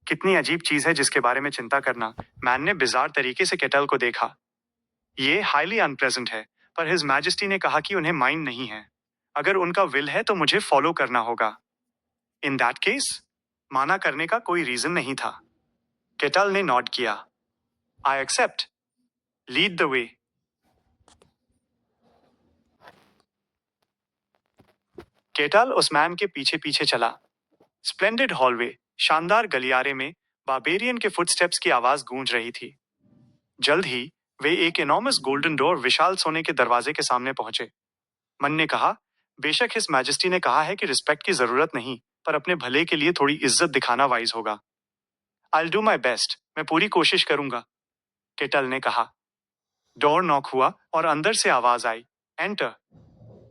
कितनी अजीब चीज है जिसके बारे में चिंता करना। मैन ने बिजार तरीके से केटल को देखा। ये हाईली अनप्लेजेंट है, पर हिज मैजेस्टी ने कहा कि उन्हें माइंड नहीं है। अगर उनका विल है तो मुझे फॉलो करना होगा। इन दैट केस, माना करने का कोई रीजन नहीं था। केटल ने नॉड किया। I accept. Lead the way. Kettle उस मैन के पीछे पीछे चला। स्प्लेंडेड हॉलवे, शानदार गलियारे में बारबेरियन के फुटस्टेप्स की आवाज गूंज रही थी। जल्द ही वे एक इनॉर्मस गोल्डन डोर विशाल सोने के दरवाजे के सामने पहुंचे। मन ने कहा, बेशक हिज मैजेस्टी ने कहा है कि रिस्पेक्ट की जरूरत नहीं, पर अपने भले के लिए थोड़ी इज्जत दिखाना वाइज होगा। आई डू माई बेस्ट, मैं पूरी कोशिश करूंगा, केटल ने कहा। डोर नॉक हुआ और अंदर से आवाज आई, एंटर।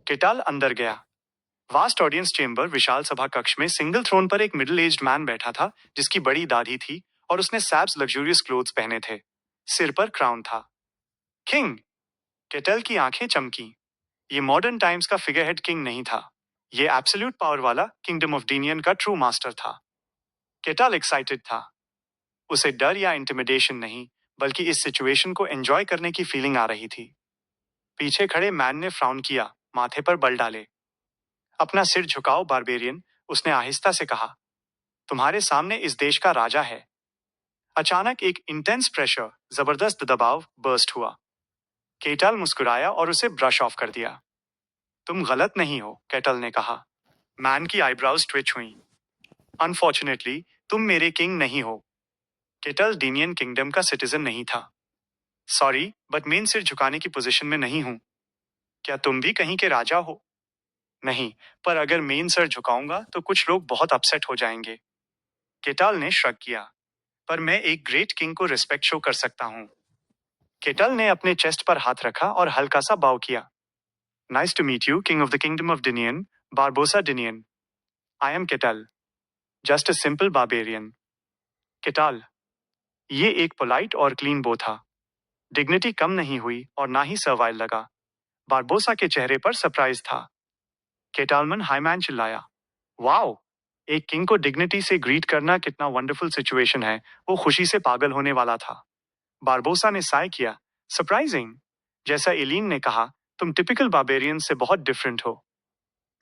केटल अंदर गया। वास्ट ऑडियंस चेंबर विशाल सभा कक्ष में सिंगल थ्रोन पर एक मिडिल एज्ड मैन बैठा था, जिसकी बड़ी दाढ़ी थी और उसने सैब्स लग्जूरियस क्लोथ्स पहने थे। सिर पर क्राउन था। किंग। केटल की आंखें चमकी। ये मॉडर्न टाइम्स का फिगर हेड किंग नहीं था। ये एब्सोल्यूट पावर वाला किंगडम ऑफ डीनियन का ट्रू मास्टर था। केटल एक्साइटेड था। उसे डर या इंटिमिडेशन नहीं, बल्कि इस सिचुएशन को एंजॉय करने की फीलिंग आ रही थी। पीछे खड़े मैन ने फ्राउन किया, माथे पर बल डाले। अपना सिर झुकाओ बारबेरियन, उसने आहिस्ता से कहा। तुम्हारे सामने इस देश का राजा है। अचानक एक इंटेंस प्रेशर, जबरदस्त दबाव बर्स्ट हुआ। केटल मुस्कुराया और उसे ब्रश ऑफ कर दिया। तुम गलत नहीं हो, केटल ने कहा। मैन की आईब्राउज ट्विच हुई। अनफॉर्चुनेटली, तुम मेरे किंग नहीं हो। केटल डीनियन किंगडम का सिटीजन नहीं था। सॉरी, बट मेन सिर झुकाने की पोजीशन में नहीं हूं। क्या तुम भी कहीं के राजा हो? नहीं, पर अगर मेन सर झुकाऊंगा तो कुछ लोग बहुत अपसेट हो जाएंगे। केटल ने श्रग किया। पर मैं एक ग्रेट किंग को रिस्पेक्ट शो कर सकता हूं। केटल ने अपने चेस्ट पर हाथ रखा और हल्का सा बाव किया। Nice to meet you, king of the kingdom of Dinian, Barbosa Dinian. I am Kettle, just a simple barbarian. Kettle. ये एक पोलाइट और क्लीन बो था। डिग्निटी कम नहीं हुई और ना ही सर्वाइल लगा। बारबोसा के चेहरे पर सरप्राइज था। केटालमन हाईमैन चिल्लाया, वाओ! एक किंग को डिग्निटी से ग्रीट करना कितना वंडरफुल सिचुएशन है। वो खुशी से पागल होने वाला था। बारबोसा ने साय किया, सरप्राइजिंग। जैसा एलीन ने कहा, तुम टिपिकल बारबेरियंस से बहुत डिफरेंट हो।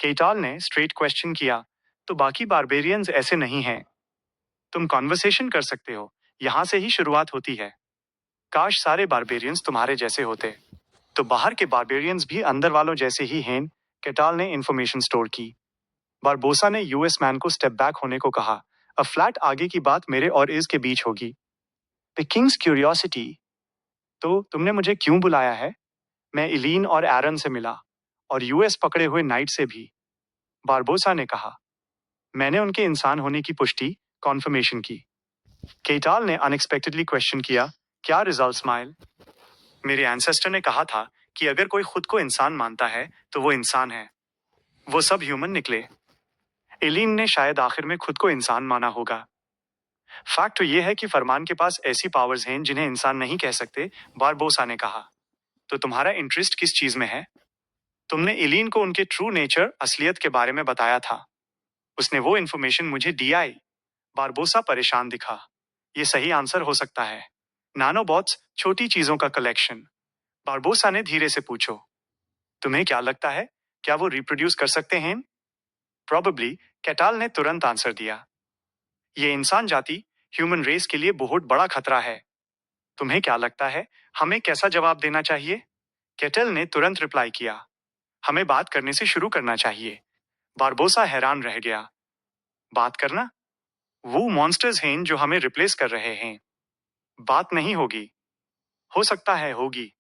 केटाल ने स्ट्रेट क्वेश्चन किया, तो बाकी बारबेरियंस ऐसे नहीं हैं। तुम कॉन्वर्सेशन कर सकते हो, यहां से ही शुरुआत होती है। काश सारे बारबेरियंस तुम्हारे जैसे होते। तो बाहर के बारबेरियंस भी अंदर वालों जैसे ही हैं। केटाल ने इंफॉर्मेशन स्टोर की। बारबोसा ने यूएस मैन को स्टेप बैक होने को कहा। अ फ्लैट आगे की बात मेरे और इस के बीच होगी। The Kings curiosity. तो तुमने मुझे क्यों बुलाया है? मैं इलीन और एरन से मिला, और यूएस पकड़े हुए नाइट से भी, बारबोसा ने कहा। मैंने उनके इंसान होने की पुष्टि, कॉन्फर्मेशन की। केटाल ने अनएक्सपेक्टेडली क्वेश्चन किया, क्या रिजल्ट स्माइल? मेरे एंसेस्टर ने कहा था कि अगर कोई खुद को इंसान मानता है तो वो इंसान है। वो सब ह्यूमन निकले। एलिन ने शायद आखिर में खुद को इंसान माना होगा। फैक्ट तो ये है कि फरमान के पास ऐसी पावर्स हैं जिन्हें इंसान नहीं कह सकते, बारबोसा ने कहा। तो तुम्हारा इंटरेस्ट किस चीज में है? तुमने एलिन को उनके ट्रू नेचर, असलियत के बारे में बताया था। उसने वो इन्फॉर्मेशन मुझे दी आई। बारबोसा परेशान दिखा। ये सही आंसर हो सकता है। नानोबॉट्स, छोटी चीजों का कलेक्शन। बारबोसा ने धीरे से पूछो। तुम्हें क्या लगता है, क्या वो रिप्रोड्यूस कर सकते हैं? प्रोबेबली, कैटाल ने तुरंत आंसर दिया। ये इंसान जाति, ह्यूमन रेस के लिए बहुत बड़ा खतरा है। तुम्हें क्या लगता है, हमें कैसा जवाब देना चाहिए? केटल ने तुरंत रिप्लाई किया। हमें बात करने से शुरू करना चाहिए। बारबोसा हैरान रह गया। बात करना? वो मॉन्स्टर्स हैं जो हमें रिप्लेस कर रहे हैं। बात नहीं होगी। हो सकता है होगी।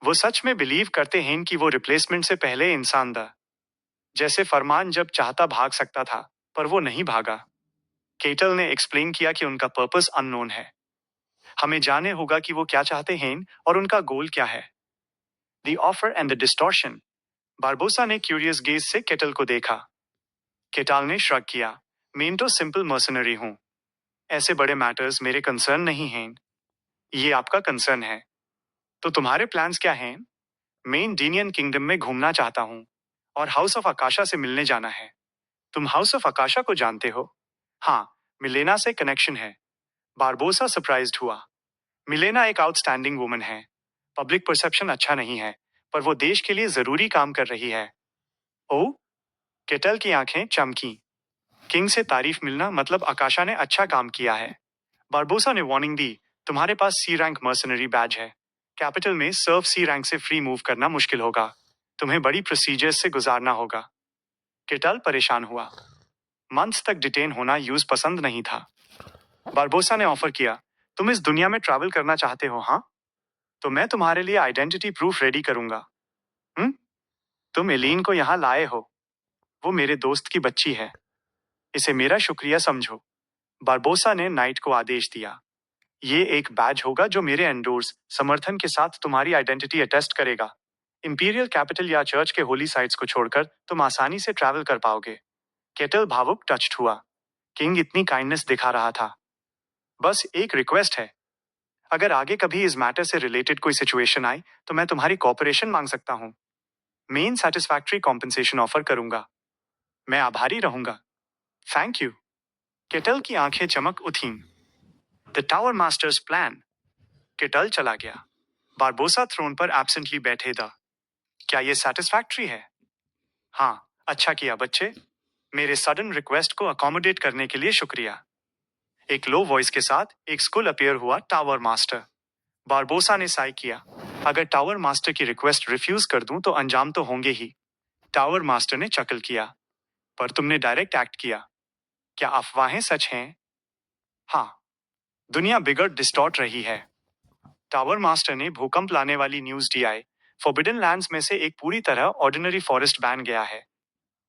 वो सच में बिलीव करते हैं कि वो रिप्लेसमेंट से पहले इंसान था। जैसे फरमान जब चाहता भाग सकता था, पर वो नहीं भागा। केटल ने एक्सप्लेन किया कि उनका पर्पस अननोन है। हमें जाने होगा कि वो क्या चाहते हैं और उनका गोल क्या है। The offer and the distortion. Barbosa ने क्यूरियस गेज से केटल को देखा। केटाल ने श्रग किया। मैं तो सिंपल मर्सनरी हूं। ऐसे बड़े मैटर्स मेरे कंसर्न नहीं हैं। ये आपका कंसर्न है। तो तुम्हारे प्लान्स क्या हैं? मैं इंडियन किंगडम में घूमना चाहता हूँ और हाउस ऑफ आकाशा से मिलने जाना है। तुम हाउस ऑफ आकाशा को जानते हो? हाँ, मिलेना से कनेक्शन है। बारबोसा सरप्राइज्ड हुआ। मिलेना एक आउटस्टैंडिंग वुमन है। पब्लिक परसेप्शन अच्छा नहीं है, पर वो देश के लिए जरूरी काम कर रही है। ओ, केटल की आंखें चमकी। किंग से तारीफ मिलना मतलब आकाशा ने अच्छा काम किया है। बारबोसा ने वार्निंग दी, तुम्हारे पास सी रैंक मर्सनरी बैज है। कैपिटल में सर्व सी रैंक से फ्री मूव करना मुश्किल होगा। तुम्हें बड़ी प्रोसीजर्स से गुजारना होगा। केटल परेशान हुआ। मंथ्स तक डिटेन होना यूज पसंद नहीं था। बारबोसा ने ऑफर किया, तुम इस दुनिया में ट्रैवल करना चाहते हो, हाँ? तो मैं तुम्हारे लिए आइडेंटिटी प्रूफ रेडी करूंगा। हम्म? तुम एलीन को यहाँ लाए हो। वो मेरे दोस्त की बच्ची है। इसे मेरा शुक्रिया समझो। बारबोसा ने नाइट को आदेश दिया। ये एक बैज होगा जो मेरे एंडोर्स समर्थन के साथ तुम्हारी आइडेंटिटी अटेस्ट करेगा। इंपीरियल कैपिटल या चर्च के होली साइट्स को छोड़कर तुम आसानी से ट्रैवल कर पाओगे। केटल भावुक टच्ड हुआ। किंग इतनी काइंडनेस दिखा रहा था। बस एक रिक्वेस्ट है। अगर आगे कभी इस मैटर से रिलेटेड कोई सिचुएशन आए तो मैं तुम्हारी कॉपरेशन मांग सकता हूँ। मेन सेटिस्फैक्ट्री कॉम्पेंसेशन ऑफर करूंगा। मैं आभारी रहूंगा। Thank you. केटल की आंखें चमक उठीं। The tower master's plan. Kettle चला गया। बारबोसा थ्रोन पर एब्सेंटली बैठे था। क्या ये सेटिस्फैक्ट्री है? हाँ, अच्छा किया बच्चे। मेरे सडन रिक्वेस्ट को अकोमोडेट करने के लिए शुक्रिया। एक लो वॉइस के साथ एक स्कूल अपीयर हुआ टावर मास्टर। बारबोसा ने साई किया। अगर टावर मास्टर की रिक्वेस्ट रिफ्यूज कर दूं तो अंजाम तो होंगे ही। टावर मास्टर ने चकल किया। पर तुमने डायरेक्ट एक्ट किया। क्या अफवाहें सच हैं? हाँ, दुनिया बिगड़ डिस्टॉर्ट रही है। टावर मास्टर ने भूकंप लाने वाली न्यूज दी आए। फॉरबिडन लैंड्स में से एक पूरी तरह ऑर्डिनरी फॉरेस्ट बैन गया है।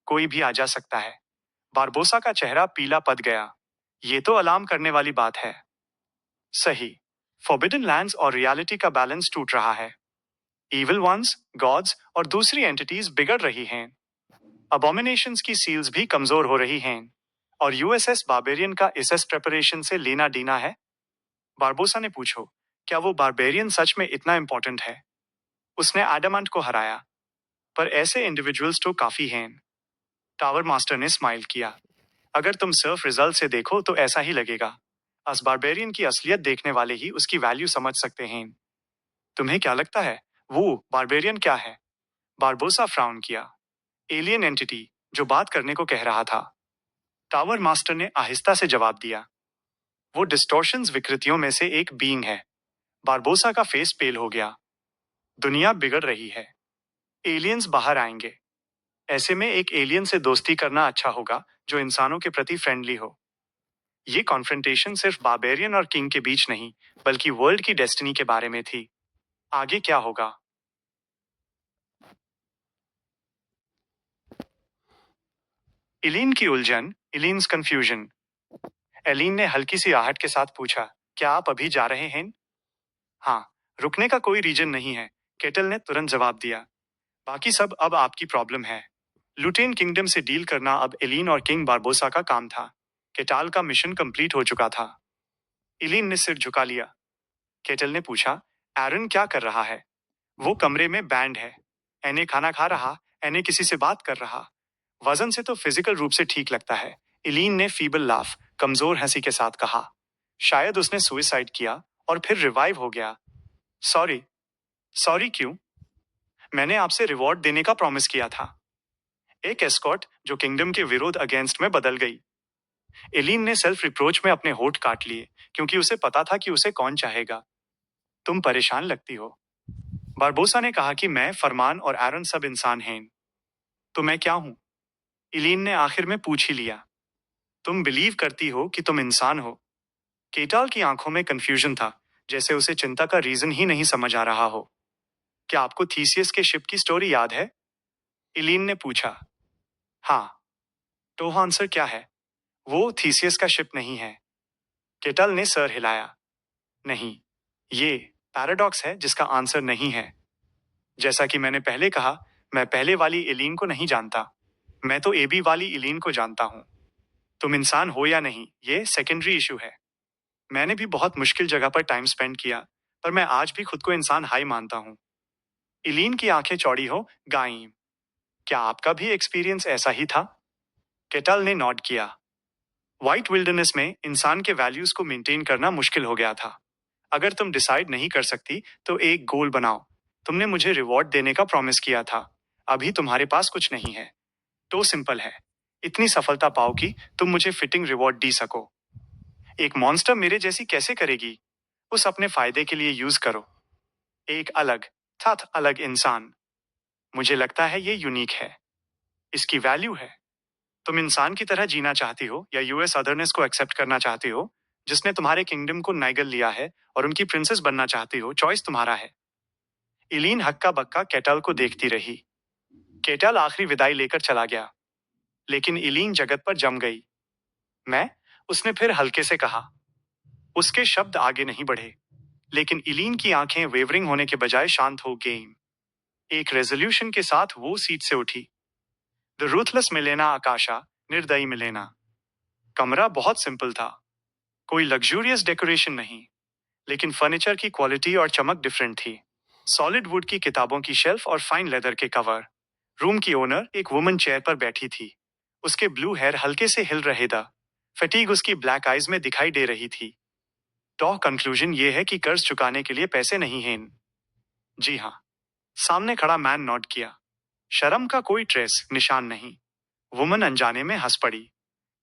कोई भी आ जा सकता है। बारबोसा का चेहरा पीला पड़ गया। ये तो अलार्म करने वाली बात है। सही। फॉरबिडन लैंड्स और रियलिटी का बैलेंस टूट रहा है। इविल वंस, गॉड्स और दूसरी एंटिटीज बिगड़ रही हैं। अबोमिनेशंस की सील्स भी कमजोर हो रही हैं। और यूएसएस बार्बेरियन का एसएस प्रेपरेशन से लेना देना है। बारबोसा ने पूछो, क्या वो बारबेरियन सच में इतना इंपॉर्टेंट है? उसने एडमंड को हराया। पर ऐसे इंडिविजुअल्स तो काफी हैं। टावर मास्टर ने स्माइल किया। अगर तुम सिर्फ रिजल्ट से देखो तो ऐसा ही लगेगा। अस बारबेरियन की असलियत देखने वाले ही उसकी वैल्यू समझ सकते हैं। तुम्हें क्या लगता है वो बारबेरियन क्या है? बारबोसा फ्राउन किया। एलियन एंटिटी जो बात करने को कह रहा था। टावर मास्टर ने आहिस्ता से जवाब दिया। वो डिस्टॉर्शंस विकृतियों में से एक बीइंग है। बारबोसा का फेस पेल हो गया। दुनिया बिगड़ रही है। एलियंस बाहर आएंगे। ऐसे में एक एलियन से दोस्ती करना अच्छा होगा जो इंसानों के प्रति फ्रेंडली हो। ये कॉन्फ्रंटेशन सिर्फ बार्बेरियन और किंग के बीच नहीं, बल्कि वर्ल्ड की डेस्टिनी के बारे में थी। आगे क्या होगा? इलीन की उलझन, इलीन्स कंफ्यूजन। एलीन ने हल्की सी आहट के साथ पूछा, क्या आप अभी जा रहे हैं? हाँ, रुकने का कोई रीजन नहीं है। केटल ने तुरंत जवाब दिया। बाकी सब अब आपकी प्रॉब्लम है। लुटेन किंगडम से डील करना अब एलीन और किंग बारबोसा का काम था। केटाल का मिशन कंप्लीट हो चुका था। इलीन ने सिर झुका लिया। केटल ने पूछा, एरन क्या कर रहा है? वो कमरे में बैंड है। एने खाना खा रहा, एने किसी से बात कर रहा। वजन से तो फिजिकल रूप से ठीक लगता है। इलीन ने फीबल लाफ, कमजोर हंसी के साथ कहा। शायद उसने सुइसाइड किया और फिर रिवाइव हो गया। सॉरी। सॉरी क्यों? मैंने आपसे रिवॉर्ड देने का प्रॉमिस किया था। एक एस्कॉर्ट जो किंगडम के विरोध अगेंस्ट में बदल गई। एलीन ने सेल्फ रिप्रोच में अपने होठ काट लिए, क्योंकि उसे पता था कि उसे कौन चाहेगा। तुम परेशान लगती हो। बारबोसा ने कहा कि मैं, फरमान और एरन सब इंसान हैं। तो मैं क्या हूं? इलीन ने आखिर में पूछ ही लिया। तुम बिलीव करती हो कि तुम इंसान हो। केटाल की आंखों में कंफ्यूजन था, जैसे उसे चिंता का रीजन ही नहीं समझ आ रहा हो। क्या आपको थीसियस के शिप की स्टोरी याद है? इलीन ने पूछा। हाँ। तो आंसर क्या है? वो थीसियस का शिप नहीं है। केटल ने सर हिलाया। नहीं, ये पैराडॉक्स है जिसका आंसर नहीं है। जैसा कि मैंने पहले कहा, मैं पहले वाली एलीन को नहीं जानता। मैं तो एबी वाली एलीन को जानता हूं। तुम इंसान हो या नहीं, ये सेकेंडरी इशू है। मैंने भी बहुत मुश्किल जगह पर टाइम स्पेंड किया, पर मैं आज भी खुद को इंसान हाई मानता हूं। एलीन की आंखें चौड़ी हो गायीं। क्या आपका भी एक्सपीरियंस ऐसा ही था? केटल ने नॉड किया। व्हाइट विल्डरनेस में इंसान के वैल्यूज को मेंटेन करना मुश्किल हो गया था। अगर तुम डिसाइड नहीं कर सकती तो एक गोल बनाओ। तुमने मुझे रिवॉर्ड देने का प्रॉमिस किया था। अभी तुम्हारे पास कुछ नहीं है, तो सिंपल है। इतनी सफलता पाओ कि तुम मुझे फिटिंग रिवॉर्ड दी सको। एक मॉन्स्टर मेरे जैसी कैसे करेगी? उस अपने फायदे के लिए यूज करो। एक अलग साथ अलग इंसान। मुझे लगता है ये यूनिक है। इसकी वैल्यू है। तुम इंसान की तरह जीना चाहती हो या यूएस अदरनेस को एक्सेप्ट करना चाहती हो, जिसने तुम्हारे किंगडम को नाइगल लिया है और उनकी प्रिंसेस बनना चाहती हो, चॉइस तुम्हारा है। इलीन हक्का बक्का केटल को देखती रही। केटल आखिरी विदाई लेकर चला गया, लेकिन इलीन जगत पर जम गई। मैं, उसने फिर हल्के से कहा। उसके शब्द आगे नहीं बढ़े, लेकिन इलीन की आंखें वेवरिंग होने के बजाय शांत हो गईं। एक रेजोल्यूशन के साथ वो सीट से उठी। द रूथलेस मिलेना आकाशा, निर्दयी मिलेना। कमरा बहुत सिंपल था। कोई लग्जूरियस डेकोरेशन नहीं, लेकिन फर्नीचर की क्वालिटी और चमक डिफरेंट थी। सॉलिड वुड की किताबों की शेल्फ और फाइन लेदर के कवर। रूम की ओनर एक वुमन चेयर पर बैठी थी। उसके ब्लू हेयर हल्के से हिल रहे था। फटीग उसकी ब्लैक आईज में दिखाई दे रही थी। तो कंक्लूजन ये है कि कर्ज चुकाने के लिए पैसे नहीं हैं। जी हाँ। सामने खड़ा मैन नोट किया। शर्म का कोई ट्रेस निशान नहीं। वुमन अनजाने में हंस पड़ी।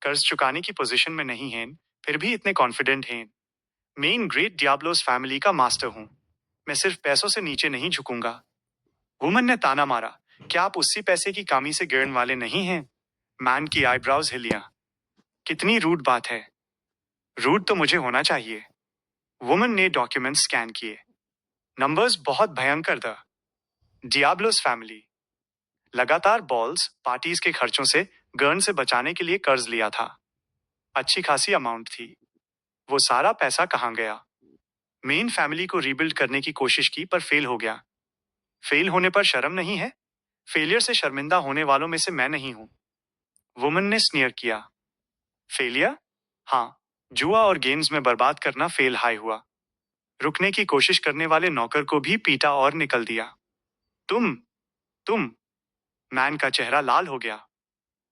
कर्ज चुकाने की पोजीशन में नहीं हैं, फिर भी इतने कॉन्फिडेंट हैं। मेन ग्रेट डियाब्लोस फैमिली का मास्टर हूं। मैं सिर्फ पैसों से नीचे नहीं झुकूंगा। वुमन ने ताना मारा। क्या आप उसी पैसे की कामी से गिरने वाले नहीं हैं? मैन की आईब्राउज हिलिया। कितनी रूड बात है। रूड तो मुझे होना चाहिए। वुमन ने डॉक्यूमेंट स्कैन किए। नंबर्स बहुत भयंकर था। डियाब्लोस फैमिली लगातार बॉल्स पार्टीज के खर्चों से गर्न से बचाने के लिए कर्ज लिया था। अच्छी खासी अमाउंट थी। वो सारा पैसा कहाँ गया? मेन फैमिली को रीबिल्ड करने की कोशिश की पर फेल हो गया। फेल होने पर शर्म नहीं है? फेलियर से शर्मिंदा होने वालों में से मैं नहीं हूं। वुमन ने स्नीयर किया। फेलियर? हाँ, जुआ और गेम्स में बर्बाद करना फेल हाई हुआ। रुकने की कोशिश करने वाले नौकर को भी पीटा और निकल दिया। तुम मैन का चेहरा लाल हो गया।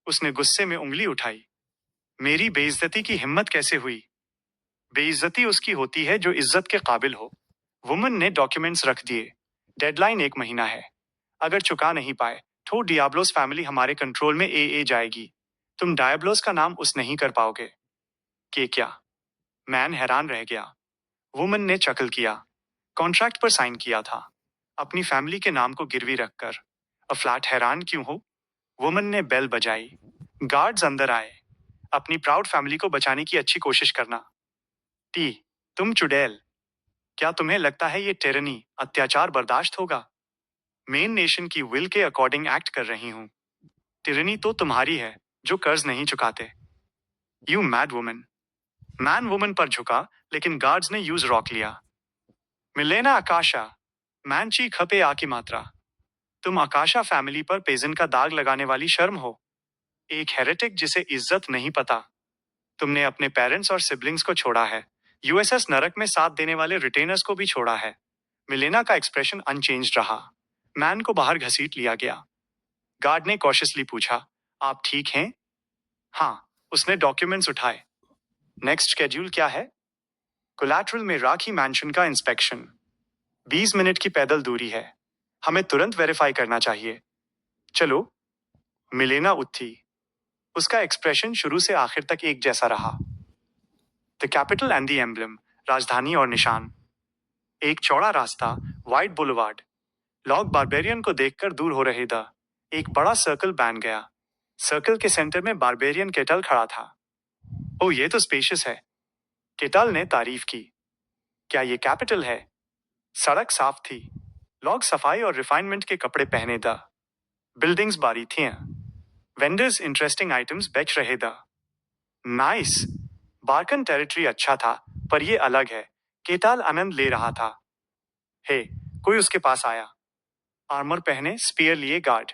उसने गुस्से में उंगली उठाई। मेरी बेइज्जती की हिम्मत कैसे हुई? बेइज्जती उसकी होती है जो इज्जत के काबिल हो। वुमन ने डॉक्यूमेंट्स रख दिए। डेडलाइन 1 महीना है। अगर चुका नहीं पाए तो डियाब्लोस फैमिली हमारे कंट्रोल में ए जाएगी। तुम डायब्लोस का नाम उस नहीं कर पाओगे। कि क्या? मैन हैरान रह गया। वुमन ने चकल किया। कॉन्ट्रैक्ट पर साइन किया था, अपनी फैमिली के नाम को गिरवी रखकर। फ्लैट हैरान क्यों हो? वुमन ने बेल बजाई। गार्ड्स अंदर आए। अपनी प्राउड फैमिली को बचाने की अच्छी कोशिश करना। टी, तुम चुड़ैल। क्या तुम्हें लगता है ये टेरनी अत्याचार बर्दाश्त होगा? मेन नेशन की विल के अकॉर्डिंग एक्ट कर रही हूं। टिरनी तो तुम्हारी है जो कर्ज नहीं चुकाते। You mad woman. Man woman पर झुका, लेकिन गार्ड्स ने यूज रॉक लिया। मिलेना आकाशा। मैन चीख खपे आकी मात्रा। तुम आकाशा फैमिली पर पेजन का दाग लगाने वाली शर्म हो। एक हेरेटिक जिसे इज्जत नहीं पता। तुमने अपने पेरेंट्स और सिबलिंग्स को छोड़ा है। यूएसएस नरक में साथ देने वाले रिटेनर्स को भी छोड़ा है। मिलेना का एक्सप्रेशन अनचेंज्ड रहा। मैन को बाहर घसीट लिया गया। गार्ड ने कॉशियसली पूछा, आप ठीक हैं? हाँ। उसने डॉक्यूमेंट्स उठाए। नेक्स्ट शेड्यूल क्या है? कोलैटरल में राखी मैंशन का इंस्पेक्शन। 20 मिनट की पैदल दूरी है। हमें तुरंत वेरीफाई करना चाहिए। चलो। मिलेना उठी। उसका एक्सप्रेशन शुरू से आखिर तक एक जैसा रहा। The capital and the emblem, राजधानी और निशान। एक चौड़ा रास्ता, वाइड बुलवार्ड। लॉग बारबेरियन को देखकर दूर हो रहे था। एक बड़ा सर्कल बन गया। सर्कल के सेंटर में बारबेरियन केटल खड़ा था। ओ, ये तो स्पेशियस है। केटल ने तारीफ की। क्या ये कैपिटल है? सड़क साफ थी। लोग सफाई और रिफाइनमेंट के कपड़े पहने था। बिल्डिंग्स बारी थी। वेंडर्स इंटरेस्टिंग आइटम्स बेच रहे था। नाइस। बार्कन टेरिटरी अच्छा था, पर ये अलग है। केताल आनंद ले रहा था। हे, कोई उसके पास आया। आर्मर पहने, स्पीयर लिए गार्ड।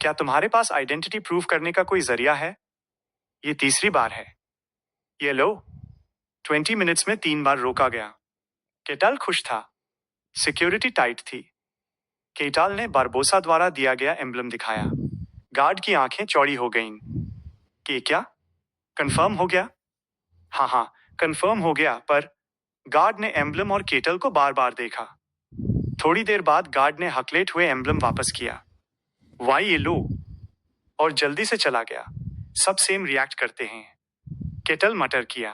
क्या तुम्हारे पास आइडेंटिटी प्रूफ करने का कोई जरिया है? ये तीसरी बार है। ये लो। 20 मिनट्स में 3 बार रोका गया। केटाल खुश था। सिक्योरिटी टाइट थी। केटाल ने बारबोसा द्वारा दिया गया एम्बलम दिखाया। गार्ड की आंखें चौड़ी हो गईं। कि क्या कंफर्म हो गया? हाँ हाँ, कंफर्म हो गया, पर गार्ड ने एम्बलम और केटल को बार बार देखा। थोड़ी देर बाद गार्ड ने हकलेट हुए एम्बलम वापस किया। वाई ये लो, और जल्दी से चला गया। सब सेम रिएक्ट करते हैं। केटल मटर किया।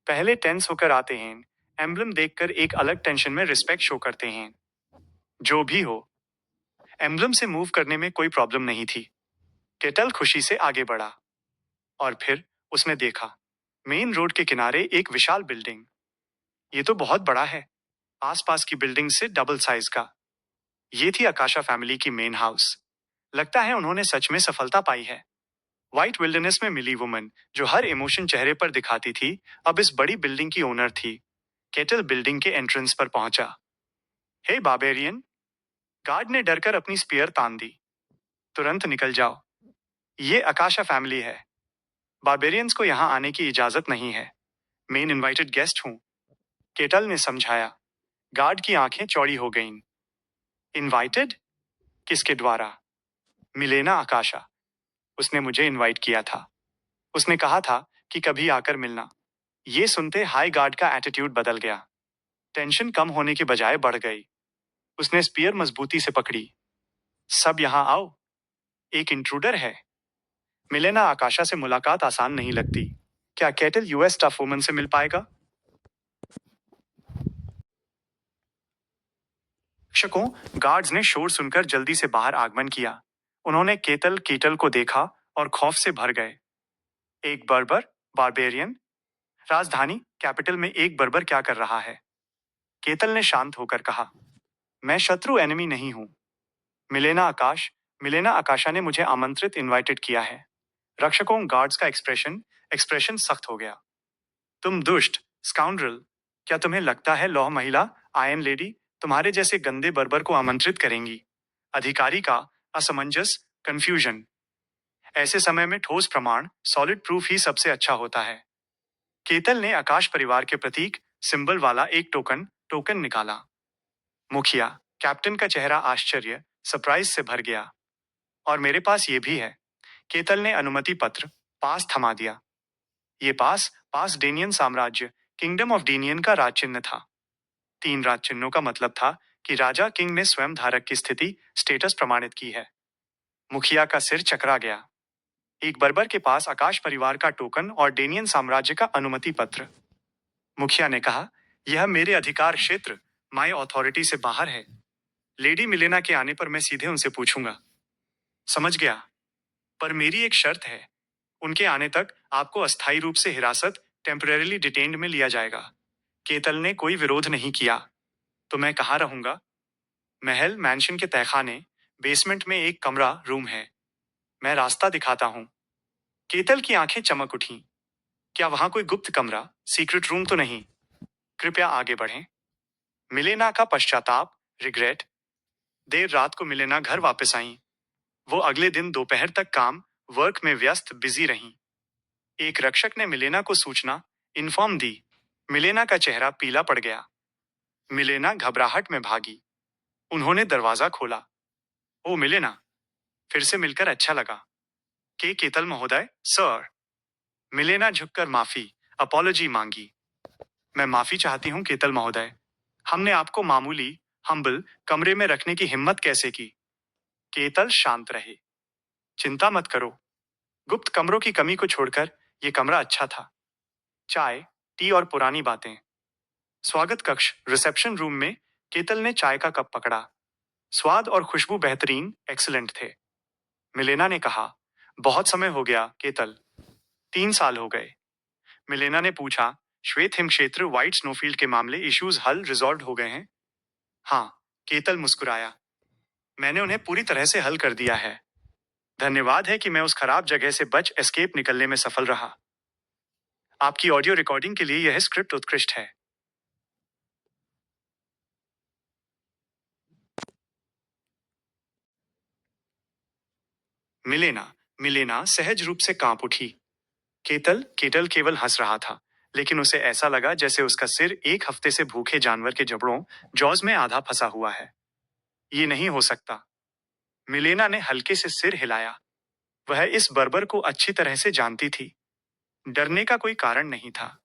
पहले टेंस होकर आते हैं, एम्बलम देखकर एक अलग टेंशन में रिस्पेक्ट शो करते हैं। जो भी हो, एम्बलम से मूव करने में कोई प्रॉब्लम नहीं थी। केटल खुशी से आगे बढ़ा। और फिर उसने देखा, मेन रोड के किनारे एक विशाल बिल्डिंग। ये तो बहुत बड़ा है। आसपास की बिल्डिंग से डबल साइज का। ये थी आकाशा फैमिली की मेन हाउस। लगता है उन्होंने सच में सफलता पाई है। व्हाइट विल्डरनेस में मिली वुमन, जो हर इमोशन चेहरे पर दिखाती थी, अब इस बड़ी बिल्डिंग की ओनर थी। केटल बिल्डिंग के एंट्रेंस पर पहुंचा। हे बार्बेरियन! गार्ड ने डरकर अपनी स्पीयर तान दी। तुरंत निकल जाओ। ये आकाशा फैमिली है। बार्बेरियंस को यहां आने की इजाजत नहीं है। मेन इनवाइटेड गेस्ट हूं। केटल ने समझाया। गार्ड की आंखें चौड़ी हो गईं। इनवाइटेड? किसके द्वारा? मिलेना आकाशा। उसने मुझे इनवाइट किया था। उसने कहा था कि कभी आकर मिलना। ये सुनते हाई गार्ड का एटीट्यूड बदल गया। टेंशन कम होने के बजाय बढ़ गई। उसने स्पीयर मजबूती से पकड़ी। सब यहां आओ। एक इंट्रूडर है। मिलेना आकाशा से मुलाकात आसान नहीं लगती। क्या केटल यूएस स्टाफ वुमन से मिल पाएगा? शिक्षकों, गार्ड्स ने शोर सुनकर जल्दी से बाहर आगमन किया। उन्होंने केटल कीटल को देखा और खौफ से भर गए। एक बर्बर? बार्बेरियन? राजधानी कैपिटल में एक बर्बर क्या कर रहा है? केतल ने शांत होकर कहा, मैं शत्रु एनिमी नहीं हूं। मिलेना आकाश, मिलेना आकाशा ने मुझे आमंत्रित इनवाइटेड किया है। रक्षकों, गार्ड्स का एक्सप्रेशन एक्सप्रेशन सख्त हो गया। तुम दुष्ट स्काउंड्रल! क्या तुम्हें लगता है लौह महिला, आयन लेडी, तुम्हारे जैसे गंदे बर्बर को आमंत्रित करेंगी? अधिकारी का असमंजस, कंफ्यूजन। ऐसे समय में ठोस प्रमाण, सॉलिड प्रूफ ही सबसे अच्छा होता है। केतल ने आकाश परिवार के प्रतीक सिंबल वाला एक टोकन टोकन निकाला। मुखिया, कैप्टन का चेहरा आश्चर्य, सरप्राइज से भर गया। और मेरे पास ये भी है। केतल ने अनुमति पत्र पास थमा दिया। ये पास पास डेनियन साम्राज्य, किंगडम ऑफ डेनियन का राज चिन्ह था। 3 राज चिन्हों का मतलब था कि राजा किंग ने स्वयं धारक की स्थिति स्टेटस प्रमाणित की है। मुखिया का सिर चकरा गया। एक बर्बर के पास आकाश परिवार का टोकन और डेनियन साम्राज्य का अनुमति पत्र। मुखिया ने कहा, यह मेरे अधिकार क्षेत्र, माय अथॉरिटी से बाहर है। लेडी मिलेना के आने पर मैं सीधे उनसे पूछूंगा। समझ गया, पर मेरी एक शर्त है। उनके आने तक आपको अस्थायी रूप से हिरासत, टेम्परेरीली डिटेन्ड में लिया जाएगा। केतल ने कोई विरोध नहीं किया। तो मैं कहाँ रहूंगा? महल मैंशन के तहखाने, बेसमेंट में एक कमरा रूम है। मैं रास्ता दिखाता हूँ। केतल की आंखें चमक उठीं। क्या वहां कोई गुप्त कमरा, सीक्रेट रूम तो नहीं? कृपया आगे बढ़ें। मिलेना का पश्चाताप, रिग्रेट। देर रात को मिलेना घर वापस आई। वो अगले दिन दोपहर तक काम वर्क में व्यस्त बिजी रहीं। एक रक्षक ने मिलेना को सूचना इन्फॉर्म दी। मिलेना का चेहरा पीला पड़ गया। मिलेना घबराहट में भागी। उन्होंने दरवाजा खोला। ओ मिलेना, फिर से मिलकर अच्छा लगा। के केतल महोदय, सर। मिलेना झुककर माफी अपॉलॉजी मांगी। मैं माफी चाहती हूँ केतल महोदय। हमने आपको मामूली हम्बल कमरे में रखने की हिम्मत कैसे की? केतल शांत रहे। चिंता मत करो। गुप्त कमरों की कमी को छोड़कर यह कमरा अच्छा था। चाय, टी और पुरानी बातें। स्वागत कक्ष रिसेप्शन रूम में केतल ने चाय का कप पकड़ा। स्वाद और खुशबू बेहतरीन, एक्सीलेंट थे। मिलेना ने कहा, बहुत समय हो गया केतल। 3 साल हो गए। मिलेना ने पूछा, श्वेत हिम क्षेत्र व्हाइट स्नोफील्ड के मामले इश्यूज हल रिजॉल्व हो गए हैं? हाँ, केतल मुस्कुराया। मैंने उन्हें पूरी तरह से हल कर दिया है। धन्यवाद है कि मैं उस खराब जगह से बच एस्केप निकलने में सफल रहा। आपकी ऑडियो रिकॉर्डिंग के लिए यह स्क्रिप्ट उत्कृष्ट है। मिलेना मिलेना सहज रूप से कांप उठी। केतल केटल केवल हंस रहा था, लेकिन उसे ऐसा लगा जैसे उसका सिर एक हफ्ते से भूखे जानवर के जबड़ों जॉज में आधा फंसा हुआ है। ये नहीं हो सकता। मिलेना ने हल्के से सिर हिलाया। वह इस बर्बर को अच्छी तरह से जानती थी। डरने का कोई कारण नहीं था।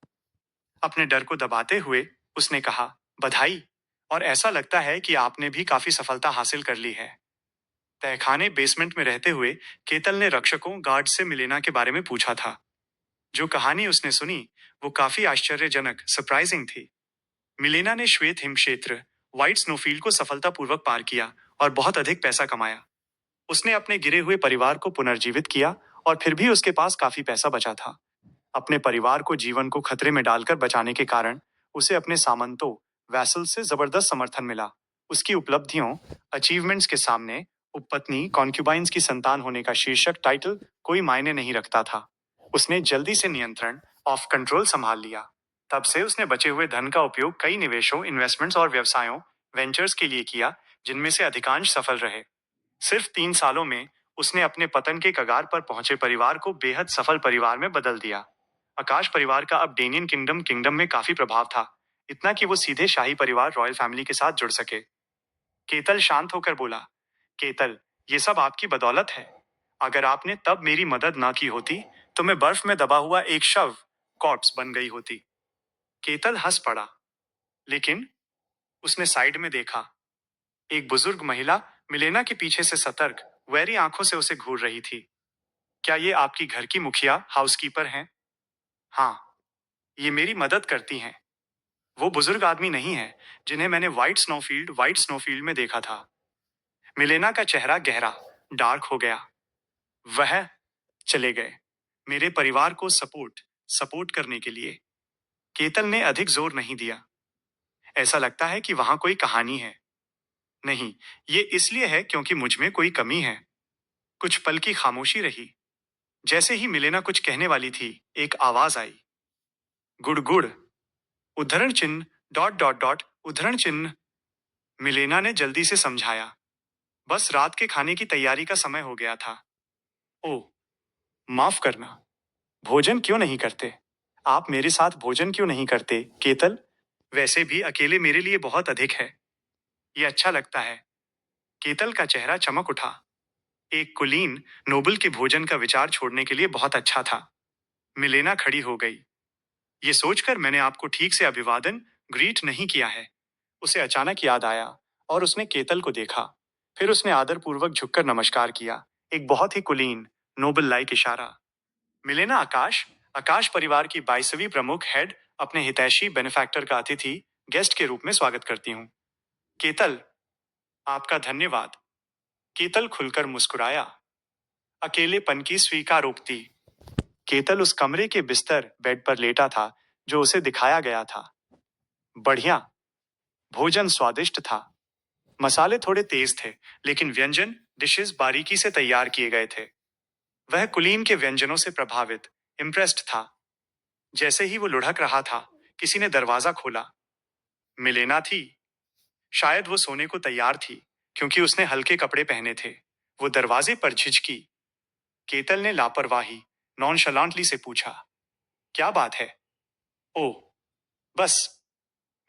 अपने डर को दबाते हुए उसने कहा, बधाई, और ऐसा लगता है कि आपने भी काफी सफलता हासिल कर ली है। तहखाने बेसमेंट में रहते हुए केतल ने रक्षकों गार्ड से मिलेना के बारे में पूछा था। जो कहानी उसने सुनी वो काफी आश्चर्यजनक सरप्राइजिंग थी। मिलेना ने श्वेत हिम क्षेत्र व्हाइट स्नोफील्ड को सफलतापूर्वक पार किया और बहुत अधिक पैसा कमाया। उसने अपने गिरे हुए परिवार को पुनर्जीवित किया और फिर भी उसके पास काफी पैसा बचा था। अपने परिवार को जीवन को खतरे में डालकर बचाने के कारण उसे अपने सामंतों वैसल से जबरदस्त समर्थन मिला। उसकी उपलब्धियों अचीवमेंट्स के सामने उपपत्नी कॉन्क्यूबाइंस की संतान होने का शीर्षक टाइटल कोई मायने नहीं रखता था। उसने जल्दी से नियंत्रण ऑफ कंट्रोल संभाल लिया। तब से उसने बचे हुए धन का उपयोग कई निवेशों इन्वेस्टमेंट्स और व्यवसायों वेंचर्स के लिए किया, जिनमें से अधिकांश सफल रहे। सिर्फ 3 सालों में उसने अपने पतन के कगार पर पहुंचे परिवार को बेहद सफल परिवार में बदल दिया। आकाश परिवार का अब डेनियन किंगडम में काफी प्रभाव था, इतना कि वो सीधे शाही परिवार रॉयल फैमिली के साथ जुड़ सके। केतल शांत होकर बोला, केतल, ये सब आपकी बदौलत है। अगर आपने तब मेरी मदद ना की होती तो मैं बर्फ में दबा हुआ एक शव कॉर्प्स बन गई होती। केतल हंस पड़ा, लेकिन उसने साइड में देखा। एक बुजुर्ग महिला मिलेना के पीछे से सतर्क वैरी आंखों से उसे घूर रही थी। क्या ये आपकी घर की मुखिया हाउसकीपर हैं? हाँ, ये मेरी मदद करती हैं। वो बुजुर्ग आदमी नहीं है जिन्हें मैंने व्हाइट स्नोफील्ड में देखा था। मिलेना का चेहरा गहरा डार्क हो गया। वह चले गए मेरे परिवार को सपोर्ट सपोर्ट करने के लिए। केतल ने अधिक जोर नहीं दिया। ऐसा लगता है कि वहां कोई कहानी है। नहीं, ये इसलिए है क्योंकि मुझ में कोई कमी है। कुछ पल की खामोशी रही। जैसे ही मिलेना कुछ कहने वाली थी, एक आवाज आई, गुड़ गुड़, उद्धरण चिन्ह, डॉट डॉट डॉट, उद्धरण चिन्ह। मिलेना ने जल्दी से समझाया, बस रात के खाने की तैयारी का समय हो गया था। ओ, माफ करना। भोजन क्यों नहीं करते? आप मेरे साथ भोजन क्यों नहीं करते, केतल? वैसे भी अकेले मेरे लिए बहुत अधिक है। ये अच्छा लगता है। केतल का चेहरा चमक उठा। एक कुलीन नोबल के भोजन का विचार छोड़ने के लिए बहुत अच्छा था। मिलेना खड़ी हो गई। ये सोचकर मैंने आपको ठीक से अभिवादन ग्रीट नहीं किया है। उसे अचानक याद आया और उसने केतल को देखा। फिर उसने आदरपूर्वक झुककर नमस्कार किया, एक बहुत ही कुलीन नोबल लाइक इशारा। मिलेना आकाश आकाश परिवार की 22वीं प्रमुख हेड अपने हितैषी बेनिफैक्टर का अतिथि गेस्ट के रूप में स्वागत करती हूँ। केतल, आपका धन्यवाद। केतल खुलकर मुस्कुराया। अकेलेपन की स्वीकारोक्ति। केतल उस कमरे के बिस्तर बेड पर लेटा था जो उसे दिखाया गया था। बढ़िया। भोजन स्वादिष्ट था। मसाले थोड़े तेज थे, लेकिन व्यंजन डिशेस बारीकी से तैयार किए गए थे। वह कुलीन के व्यंजनों से प्रभावित इम्प्रेस्ड था। जैसे ही वो लुढ़क रहा था, किसी ने दरवाजा खोला। मिलेना थी। शायद वो सोने को तैयार थी, क्योंकि उसने हल्के कपड़े पहने थे। वो दरवाजे पर झिझकी। केतल ने लापरवाही नॉनशलांटली से पूछा, क्या बात है? ओह, बस।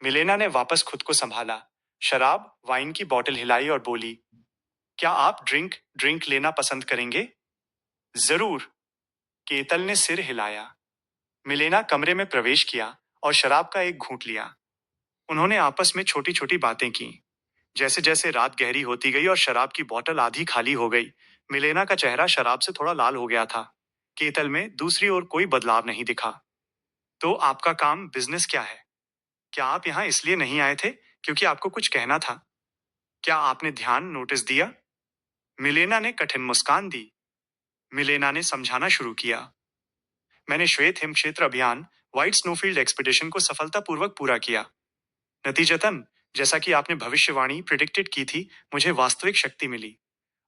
मिलेना ने वापस खुद को संभाला। शराब वाइन की बोतल हिलाई और बोली, क्या आप ड्रिंक ड्रिंक लेना पसंद करेंगे? जरूर। केतल ने सिर हिलाया। मिलेना कमरे में प्रवेश किया और शराब का एक घूंट लिया। उन्होंने आपस में छोटी छोटी बातें की। जैसे जैसे रात गहरी होती गई और शराब की बोतल आधी खाली हो गई, मिलेना का चेहरा शराब से थोड़ा लाल हो गया था। केतल में दूसरी ओर कोई बदलाव नहीं दिखा। तो आपका काम बिजनेस क्या है? क्या आप यहाँ इसलिए नहीं आए थे क्योंकि आपको कुछ कहना था? क्या आपने ध्यान नोटिस दिया? मिलेना ने कठिन मुस्कान दी। मिलेना ने समझाना शुरू किया, मैंने श्वेत हिम क्षेत्र अभियान व्हाइट स्नोफील्ड एक्सपीडिशन को सफलतापूर्वक पूरा किया। नतीजतन, जैसा कि आपने भविष्यवाणी प्रिडिक्टेड की थी, मुझे वास्तविक शक्ति मिली।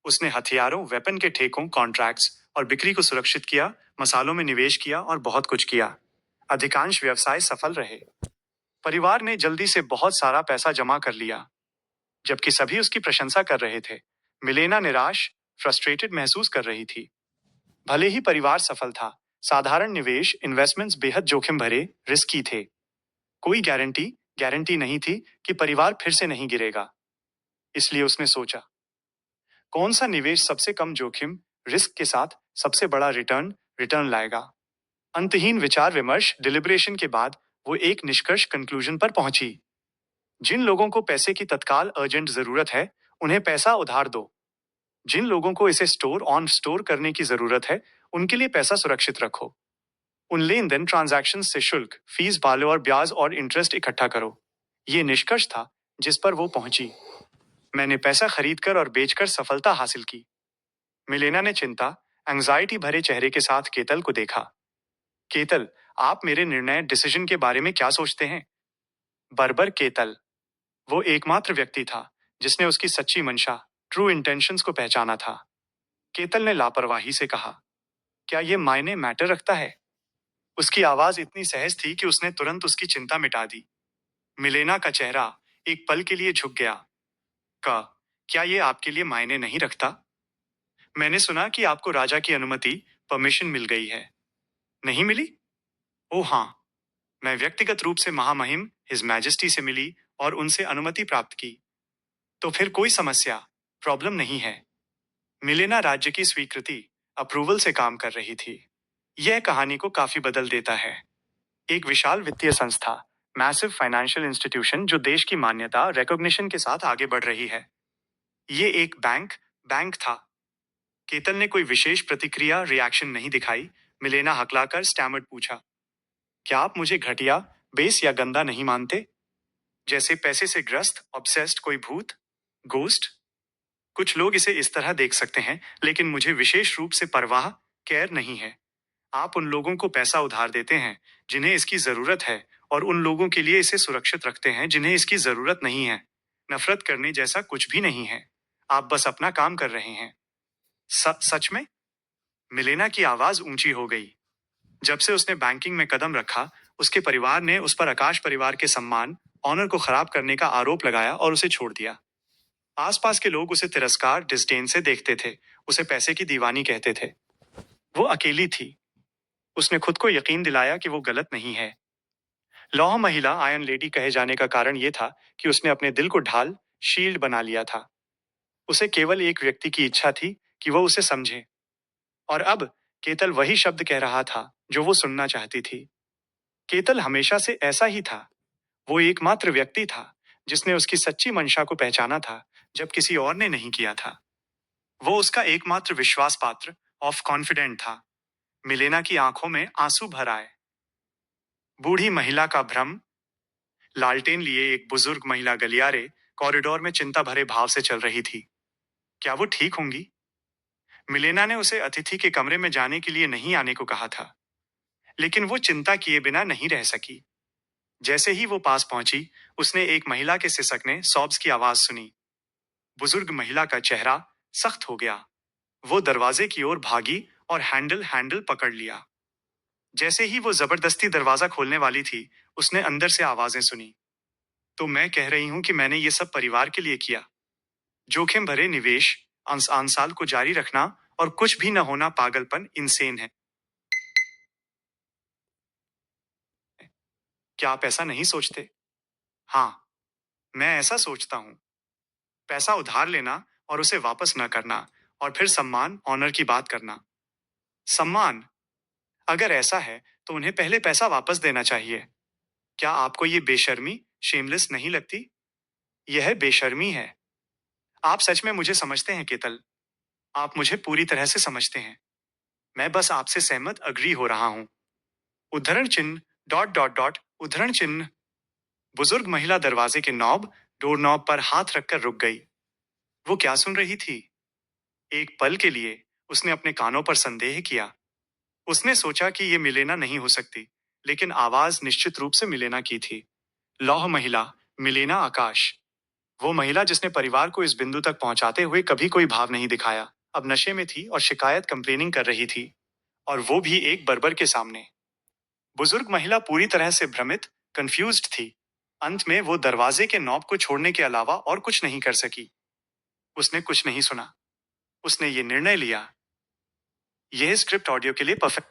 उसने हथियारों वेपन के ठेकों कॉन्ट्रैक्ट्स और बिक्री को सुरक्षित किया, मसालों में निवेश किया और बहुत कुछ किया। अधिकांश व्यवसाय सफल रहे। परिवार ने जल्दी से बहुत सारा पैसा जमा कर लिया। जबकि सभी उसकी प्रशंसा कर रहे थे, मिलेना निराश फ्रस्ट्रेटेड महसूस कर रही थी। भले ही परिवार सफल था, साधारण निवेश इन्वेस्टमेंट्स बेहद जोखिम भरे, रिस्की थे। कोई गारंटी नहीं थी कि परिवार फिर से नहीं गिरेगा। इसलिए उसने सोचा, कौन सा निवेश सबसे कम जोखिम रिस्क के साथ सबसे बड़ा रिटर्न लाएगा। अंतहीन विचार विमर्श डिलिब्रेशन के बाद वो एक निष्कर्ष कंक्लूजन पर पहुंची। जिन लोगों को पैसे की तत्काल अर्जेंट जरूरत है, उन्हें पैसा उधार दो। जिन लोगों को इसे स्टोर करने की जरूरत है, उनके लिए पैसा सुरक्षित रखो। उन लेन देन ट्रांजैक्शन से शुल्क, फीस बालो और ब्याज और इंटरेस्ट इकट्ठा करो। ये निष्कर्ष था जिस पर वो पहुंची। मैंने पैसा खरीदकर और बेचकर सफलता हासिल की। मिलेना ने एंजाइटी भरे चेहरे के साथ केतल को देखा। केतल, आप मेरे डिसीजन के बारे में क्या सोचते हैं? बर्बर केतल, वो एकमात्र व्यक्ति था जिसने उसकी सच्ची मंशा, ट्रू इंटेंशंस को पहचाना था। केतल ने लापरवाही से कहा, क्या ये मायने मैटर रखता है? उसकी आवाज इतनी सहज थी कि उसने तुरंत उसकी चिंता मिटा दी। मिलेना का चेहरा एक पल के लिए झुक गया। का क्या ये आपके लिए मायने नहीं रखता? मैंने सुना कि आपको राजा की अनुमति, परमिशन मिल गई है। नहीं मिली? ओह हाँ, मैं व्यक्तिगत रूप से महामहिम हिज मैजेस्टी से मिली और उनसे अनुमति प्राप्त की। तो फिर कोई समस्या, प्रॉब्लम नहीं है। मिलेना राज्य की स्वीकृति, अप्रूवल से काम कर रही थी। यह कहानी को काफी बदल देता है। एक विशाल वित्तीय संस्था, मैसिव फाइनेंशियल इंस्टीट्यूशन जो देश की मान्यता, रिकॉग्निशन के साथ आगे बढ़ रही है। ये एक बैंक था। केतन ने कोई विशेष प्रतिक्रिया, रिएक्शन नहीं दिखाई। मिलेना हकलाकर स्टैमर्ड पूछा, क्या आप मुझे घटिया, बेस या गंदा नहीं मानते? जैसे पैसे से ग्रस्त, ऑब्सेस्ड कोई भूत, गोस्ट? कुछ लोग इसे इस तरह देख सकते हैं, लेकिन मुझे विशेष रूप से परवाह, केयर नहीं है। आप उन लोगों को पैसा उधार देते हैं जिन्हें इसकी जरूरत है, और उन लोगों के लिए इसे सुरक्षित रखते हैं जिन्हें इसकी जरूरत नहीं है। नफरत करने जैसा कुछ भी नहीं है। आप बस अपना काम कर रहे हैं। सच में? मिलेना की आवाज ऊंची हो गई। जब से उसने बैंकिंग में कदम रखा, उसके परिवार ने उस पर आकाश परिवार के सम्मान, ऑनर को खराब करने का आरोप लगाया और उसे छोड़ दिया। आसपास के लोग उसे तिरस्कार, डिस्डेन से देखते थे, उसे पैसे की दीवानी कहते थे। वो अकेली थी। उसने खुद को यकीन दिलाया कि वो गलत नहीं है। लौह महिला, आयरन लेडी कहे जाने का कारण यह था कि उसने अपने दिल को ढाल, शील्ड बना लिया था। उसे केवल एक व्यक्ति की इच्छा थी कि वो उसे समझे। और अब केतल वही शब्द कह रहा था जो वो सुनना चाहती थी। केतल हमेशा से ऐसा ही था। वो एकमात्र व्यक्ति था जिसने उसकी सच्ची मंशा को पहचाना था जब किसी और ने नहीं किया था। वो उसका एकमात्र विश्वास पात्र, ऑफ कॉन्फिडेंट था। मिलेना की आंखों में आंसू भर आए। बूढ़ी महिला का भ्रम। लालटेन लिए एक बुजुर्ग महिला गलियारे, कॉरिडोर में चिंता भरे भाव से चल रही थी। क्या वो ठीक होंगी? मिलेना ने उसे अतिथि के कमरे में जाने के लिए नहीं आने को कहा था, लेकिन वो चिंता किए बिना नहीं रह सकी। जैसे ही वो पास पहुंची, उसने एक महिला के सिसकने, सॉब्स की आवाज सुनी। बुजुर्ग महिला का चेहरा सख्त हो गया। वो दरवाजे की ओर भागी और हैंडल पकड़ लिया। जैसे ही वो जबरदस्ती दरवाजा खोलने वाली थी, उसने अंदर से आवाजें सुनी। तो मैं कह रही हूं कि मैंने ये सब परिवार के लिए किया। जोखिम भरे निवेश, साल को जारी रखना और कुछ भी न होना पागलपन, इंसेन है। क्या आप ऐसा नहीं सोचते? हाँ, मैं ऐसा सोचता हूँ। पैसा उधार लेना और उसे वापस न करना, और फिर सम्मान, ऑनर की बात करना। सम्मान? अगर ऐसा है तो उन्हें पहले पैसा वापस देना चाहिए। क्या आपको ये बेशर्मी, शेमलेस नहीं लगती? यह बेशर्मी है। आप सच में मुझे समझते हैं केतल। आप मुझे पूरी तरह से समझते हैं। मैं बस आपसे सहमत अग्री हो रहा हूं। उद्धरण चिन्ह, उद्धरण चिन्ह। बुजुर्ग महिला दरवाजे के डोर नॉब पर हाथ रखकर रुक गई। वो क्या सुन रही थी? एक पल के लिए उसने अपने कानों पर संदेह किया। उसने सोचा कि ये मिलेना नहीं हो सकती, लेकिन आवाज निश्चित रूप से मिलेना की थी। लौह महिला, मिलेना आकाश। वो महिला जिसने परिवार को इस बिंदु तक पहुंचाते हुए कभी कोई भाव नहीं दिखाया, अब नशे में थी और शिकायत, कंप्लेनिंग कर रही थी, और वो भी एक बर्बर के सामने। बुजुर्ग महिला पूरी तरह से भ्रमित, कंफ्यूज्ड थी। अंत में वो दरवाजे के नॉब को छोड़ने के अलावा और कुछ नहीं कर सकी। उसने कुछ नहीं सुना। उसने ये निर्णय लिया, यह स्क्रिप्ट ऑडियो के लिए परफेक्ट